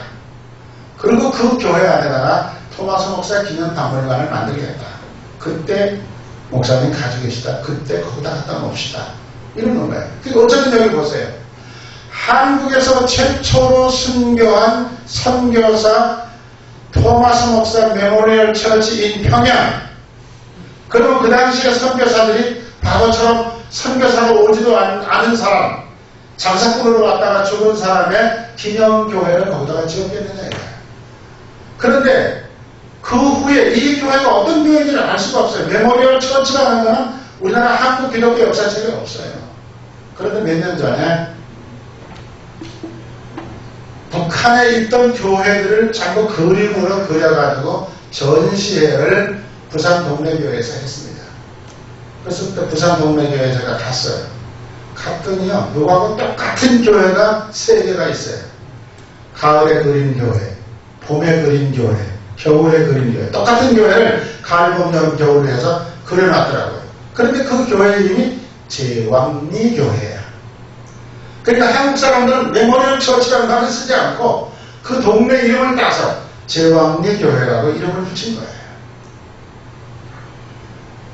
그리고 그 교회 안에다가 토마스 목사 기념 박물관을 만들겠다. 그때 목사님 가지고 계시다. 그때 거기다 갖다 놓읍시다. 이러는 거예요. 그러니까 어쨌든 여기 보세요. 한국에서 최초로 순교한 선교사 토마스 목사 메모리얼 처치인 평양. 그리고 그 당시에 선교사들이 바보처럼 선교사로 오지도 않은 사람, 장사꾼으로 왔다가 죽은 사람의 기념교회를 거기다가 지었겠느냐 이거예요. 그런데 그 후에 이 교회가 어떤 교회인지를 알 수가 없어요. 메모리얼 처치라는 것은 우리나라 한국 기독교 역사책에 없어요. 그런데 몇 년 전에 북한에 있던 교회들을 전부 그림으로 그려가지고 전시회를 부산 동래교회에서 했습니다. 그래서 그때 부산 동래교회에 제가 갔어요. 갔더니요, 요거하고 똑같은 교회가 3개가 있어요. 가을에 그린 교회, 봄에 그린 교회, 겨울에 그린 교회. 똑같은 교회를 가을, 봄, 여름, 겨울에 해서 그려놨더라고요. 그런데 그 교회 이름이 제왕리 교회야. 그러니까 한국 사람들은 메모리얼 처치라는 말을 쓰지 않고 그 동네 이름을 따서 제왕리 교회라고 이름을 붙인 거예요.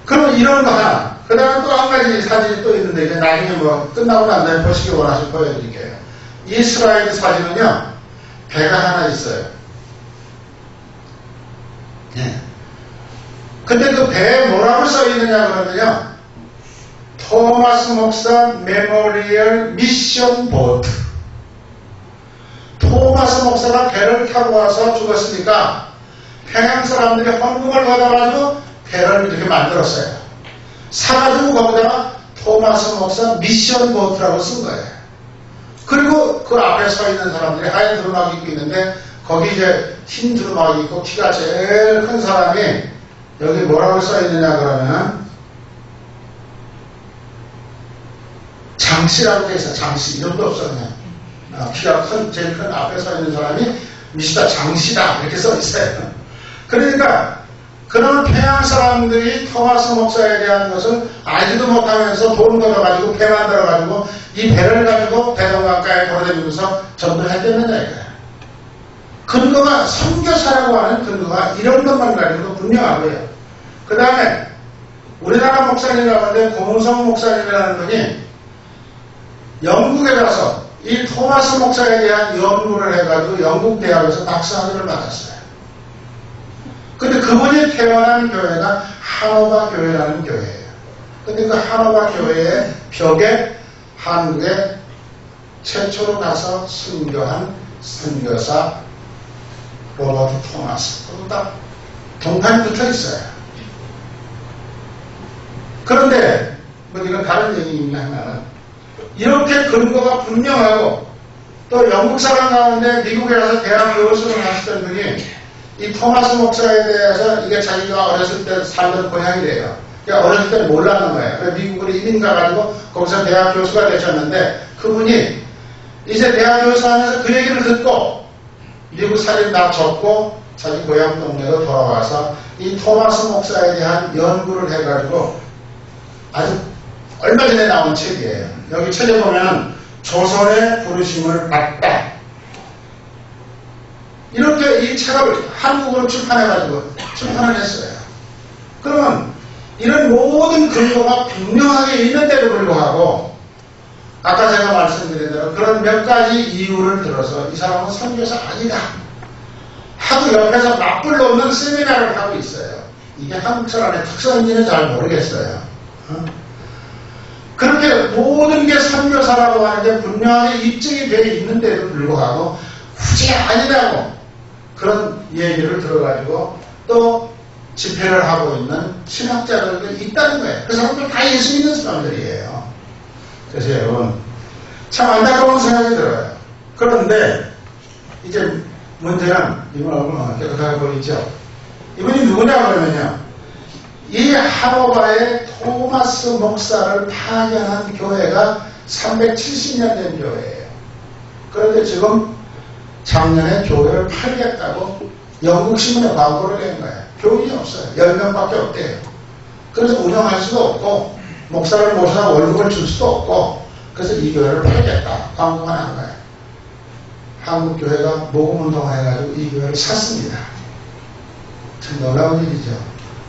그럼 이런 거 하나, 그 다음에 또 한 가지 사진이 또 있는데, 이제 나중에 뭐 끝나고 난 다음에 보시기 원하시면 보여드릴게요. 이 슬라이드 사진은요, 배가 하나 있어요. 네. 근데 그 배에 뭐라고 써있느냐 그러면요, 토마스 목사 메모리얼 미션 보트. 토마스 목사가 배를 타고 와서 죽었으니까 평양 사람들이 헌금을 받아가지고 배를 이렇게 만들었어요. 사가지고 거기다가 토마스 목사 미션 보트라고 쓴 거예요. 그리고 그 앞에 서 있는 사람들이 하얀 두루마기 입고 있는데 거기 이제 흰 두루마기 입고 키가 제일 큰 사람이 여기 뭐라고 써 있느냐 그러면 장씨라고 돼 있어. 장씨 이름도 없어 그냥. 키가 큰 제일 큰 앞에 서 있는 사람이 미시다 장씨다 이렇게 써 있어요. 그러니까 그런 평양 사람들이 토마스 목사에 대한 것을 알지도 못하면서 돈 걷어가지고 배 만들어가지고 이 배를 가지고 대동강가에 걸어다니면서 전도했다는 얘기예요. 근거가 선교사라고 하는 근거가 이런 것만 가지고 분명하고요. 그 다음에 우리나라 목사님이라고 하는데 고문성 목사님이라는 분이 영국에 가서 이 토마스 목사에 대한 연구를 해가지고 영국 대학에서 박사학위를 받았어요. 근데 그분이 태어난 교회가 하노바 교회라는 교회예요. 근데 그 하노바 교회의 벽에 한국에 최초로 가서 순교한 선교사 로버트 토마스. 그것도 딱 동판이 붙어 있어요. 그런데 뭐 이건 다른 얘기입니다. 하나는 이렇게 근거가 분명하고 또 영국 사람 가운데 미국에 가서 대학 교수를 하시던 분이 이 토마스 목사에 대해서 이게 자기가 어렸을 때 살던 고향이래요. 그러니까 어렸을 때 몰랐는 거예요. 그래서 미국으로 이민 가가지고 거기서 대학 교수가 되셨는데 그분이 이제 대학 교수하면서 그 얘기를 듣고 미국 살림 다 접고 자기 고향 동네로 돌아와서 이 토마스 목사에 대한 연구를 해가지고 아주 얼마 전에 나온 책이에요. 여기 책에 보면 조선의 부르심을 받다. 이렇게 이 책을 한국어로 출판해가지고 출판을 했어요. 그러면 이런 모든 근거가 분명하게 있는데도 불구하고 아까 제가 말씀드린 대로 그런 몇 가지 이유를 들어서 이 사람은 선교사 아니다 하고 옆에서 맞불 놓는 세미나를 하고 있어요. 이게 한국 사람의 특성인지는 잘 모르겠어요. 그렇게 모든 게 선교사라고 하는 게 분명하게 입증이 되어 있는데도 불구하고 굳이 아니라고 그런 얘기를 들어가지고 또 집회를 하고 있는 신학자들도 있다는 거예요. 그 사람들 다 예수 믿는 사람들이에요. 그래서 여러분 참 안타까운 생각이 들어요. 그런데 이제 문제는 이분 얼굴 깨끗하게 보이죠. 이분이 누구냐 그러면요, 이 하노바의 토마스 목사를 파견한 교회가 370년 된 교회예요. 그런데 지금 작년에 교회를 팔겠다고 영국 신문에 광고를 낸 거예요. 교인이 없어요. 10명밖에 없대요. 그래서 운영할 수도 없고 목사를 모셔서 월급을 줄 수도 없고 그래서 이 교회를 팔겠다 광고만 한 거예요. 한국 교회가 모금운동을 해가지고 이 교회를 샀습니다. 참 놀라운 일이죠.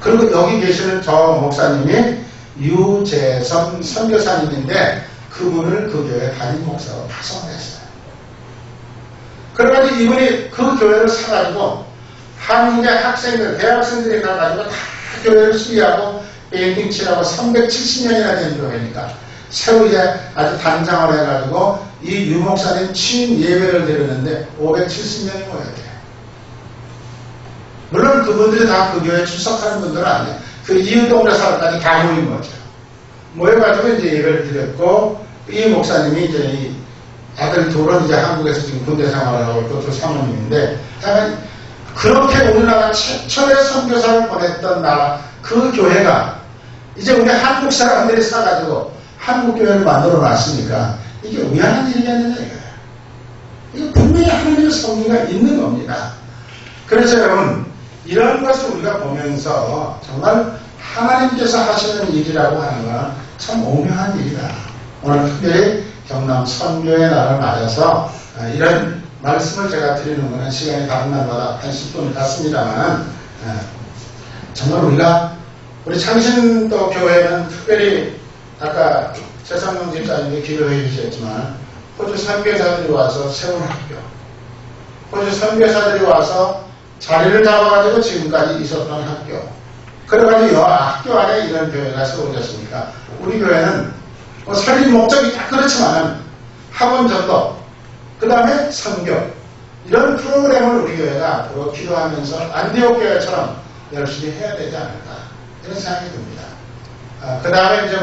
그리고 여기 계시는 저 목사님이 유재선 선교사님인데 그분을 그 교회 담임 목사로 파송을 했어요. 그래가지고 이분이 그 교회를 사가지고 한국의 학생들, 대학생들이 가가지고 다 교회를 수리하고 베이팅 칠하고 370년이나 된 교회니까 새로 이제 아주 단장을 해가지고 이 유 목사님 취임 예배를 드리는데 570명이 모여야 돼요. 물론 그분들이 다 그 교회에 출석하는 분들은 아니에요. 그 이웃 동네 사람까지 다 모인 거죠. 모여가지고 이제 예배를 드렸고 이 목사님이 이제 이 아들 둘은 이제 한국에서 지금 군대 생활을 하고 있고 또 사모님인데 그렇게 우리나라 최초의 선교사를 보냈던 나라 그 교회가 이제 우리 한국 사람들이 사가지고 한국 교회를 만들어 놨으니까 이게 우연한 일이겠느냐 이거예요. 이거 분명히 하나님의 섭리가 있는 겁니다. 그래서 여러분 이런 것을 우리가 보면서 정말 하나님께서 하시는 일이라고 하는 건 참 오묘한 일이다. 오늘 특별히 경남 선교의 날을 맞아서 이런 말씀을 제가 드리는 것은 시간이 다른 날마다 한 10분 같습니다만 정말 우리 창신도 교회는 특별히 아까 최상명 집사님이 기도해 주셨지만 호주 선교사들이 와서 세운 학교, 호주 선교사들이 와서 자리를 잡아가지고 지금까지 있었던 학교, 그래가지고 학교 안에 이런 교회가 세워졌습니까? 우리 교회는 뭐 설립 목적이 다 그렇지만은 학원 전도, 그 다음에 선교, 이런 프로그램을 우리 교회가 앞으로 기도하면서 안디옥 교회처럼 열심히 해야 되지 않을까, 이런 생각이 듭니다. 그 다음에 이제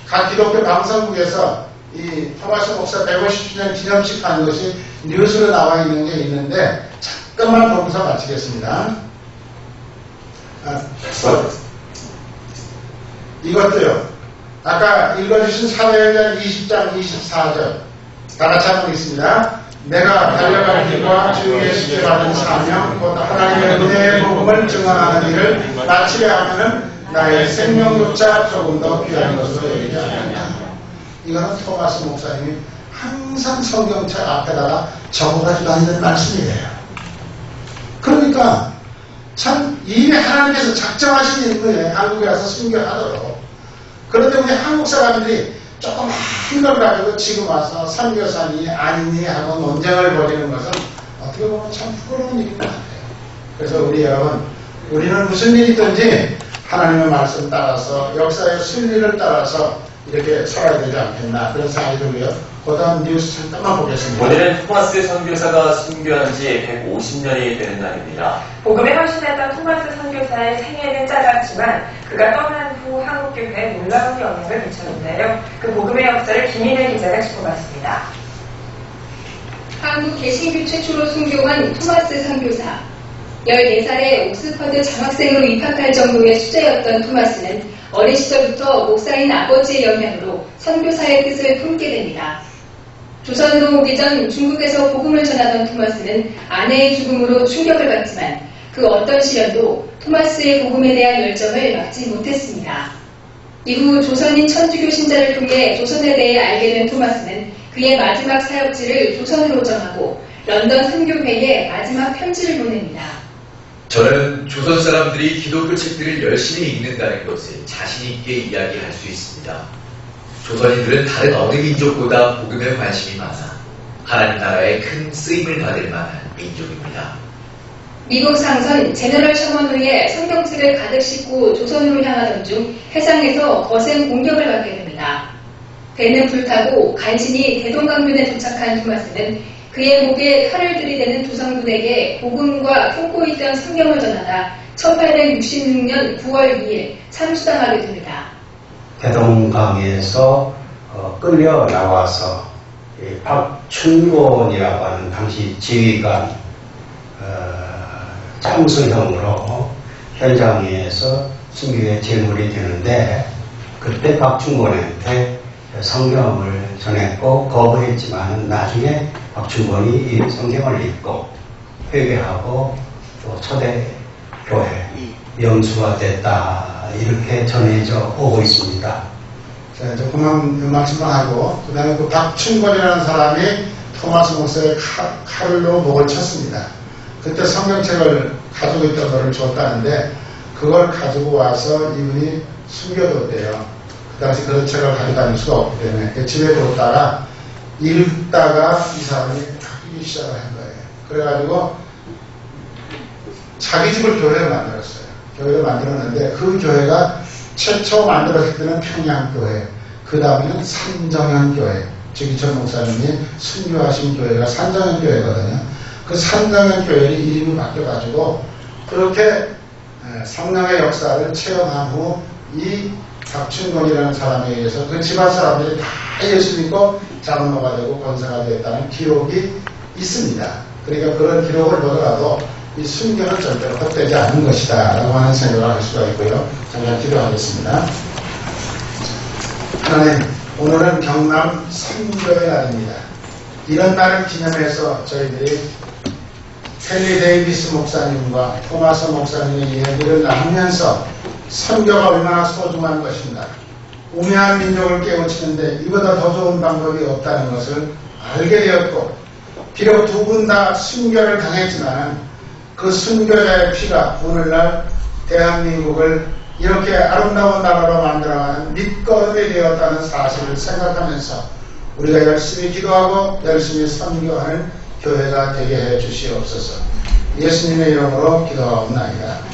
각 기독교 방송국에서 이 토마스 목사 150주년 기념식 하는 것이 뉴스로 나와 있는 게 있는데, 잠깐만 보면서 마치겠습니다. 이것도요, 아까 읽어주신 사도행전 20장 24절 다 같이 한번 읽습니다. 내가 달려갈 길과 주 예수께 받은 사명 곧 하나님의 은혜의 복음을 증언하는 일을 마치려 하면은 나의 생명조차 조금 더 귀한 것으로 여기지 않는다. 이거는 토마스 목사님이 항상 성경책 앞에다가 적어가지고 다니는 말씀이에요. 그러니까 참 이미 하나님께서 작정하신 거예요. 한국에 와서 순교하도록. 그런데 우리 한국 사람들이 조금 한 걸 가지고 지금 와서 선교사니 아니니 하고 논쟁을 벌이는 것은 어떻게 보면 참 부끄러운 일인 것 같아요. 그래서 우리 여러분, 우리는 무슨 일이 있든지 하나님의 말씀 따라서 역사의 순리를 따라서 이렇게 살아야 되지 않겠나, 그런 생각이 들고요. 그 다음 뉴스 잠깐만 보겠습니다. 오늘은 토마스 선교사가 순교한 지 150년이 되는 날입니다. 복음에 헌신했던 토마스 선교사의 생애는 짧았지만 그가 떠난 후 한국교회에 놀라운 영향을 미쳤는데요. 그 복음의 역사를 김인혜 기자가 짚어봤습니다. 한국 개신교 최초로 순교한 토마스 선교사. 14살에 옥스퍼드 장학생으로 입학할 정도의 수재였던 토마스는 어린 시절부터 목사인 아버지의 영향으로 선교사의 뜻을 품게 됩니다. 조선으로 오기 전 중국에서 복음을 전하던 토마스는 아내의 죽음으로 충격을 받지만 그 어떤 시련도 토마스의 복음에 대한 열정을 막지 못했습니다. 이후 조선인 천주교 신자를 통해 조선에 대해 알게 된 토마스는 그의 마지막 사역지를 조선으로 정하고 런던 선교회에 마지막 편지를 보냅니다. 저는 조선 사람들이 기독교 책들을 열심히 읽는다는 것을 자신 있게 이야기할 수 있습니다. 조선인들은 다른 어느 민족보다 복음에 관심이 많아 하나님 나라에 큰 쓰임을 받을 만한 민족입니다. 미국 상선 제너럴 셔먼호의 성경책을 가득 싣고 조선으로 향하던 중 해상에서 거센 공격을 받게 됩니다. 배는 불타고 간신히 대동강변에 도착한 토마스는 그의 목에 칼을 들이대는 조상군에게 복음과 품고 있던 성경을 전하다 1866년 9월 2일 참수당하게 됩니다. 대동강에서 끌려 나와서 박춘곤이라고 하는 당시 지휘관 참수형으로 현장에서 순교의 제물이 되는데, 그때 박춘곤한테 성경을 전했고 거부했지만 나중에 박춘곤이 이 성경을 읽고 회개하고 또 초대교회 영수가 됐다, 이렇게 전해져 오고 있습니다. 자, 이제 그만 말씀만 하고, 그 다음에 그 박춘권이라는 사람이 토마스 목사의 칼로 목을 쳤습니다. 그때 성경책을 가지고 있던 거를 줬다는데, 그걸 가지고 와서 이분이 숨겨뒀대요. 그 당시 그런 책을 가지고 다닐 수가 없기 때문에 집에 뒀다가 읽다가 이 사람이 바뀌기 시작을 한 거예요. 그래가지고 자기 집을 교회를 만들었어요. 교회를 만들었는데 그 교회가 최초 만들었을 때는 평양교회, 그 다음에는 산정현교회, 주기철 목사님이 순교하신 교회가 산정현교회거든요. 그 산정현교회 이름이 바뀌어가지고 그렇게 성령의 역사를 체험한 후 이 박춘곤이라는 사람에 의해서 그 집안 사람들이 다 예수 믿고 장로가 되고 권사가 되었다는 기록이 있습니다. 그러니까 그런 기록을 보더라도 이 순교는 절대로 헛되지 않는 것이다 라고 하는 생각을 할 수가 있고요. 잠깐 기도하겠습니다. 하나님, 오늘은 경남 선교의 날입니다. 이런 날을 기념해서 저희들이 헨리 데이비스 목사님과 토마스 목사님의 이야기를 나누면서 선교가 얼마나 소중한 것인가, 우매한 민족을 깨우치는데 이보다 더 좋은 방법이 없다는 것을 알게 되었고, 비록 두 분 다 순교를 당했지만 그 순교자의 피가 오늘날 대한민국을 이렇게 아름다운 나라로 만들어가는 밑거름이 되었다는 사실을 생각하면서 우리가 열심히 기도하고 열심히 선교하는 교회가 되게 해 주시옵소서. 예수님의 이름으로 기도하옵나이다.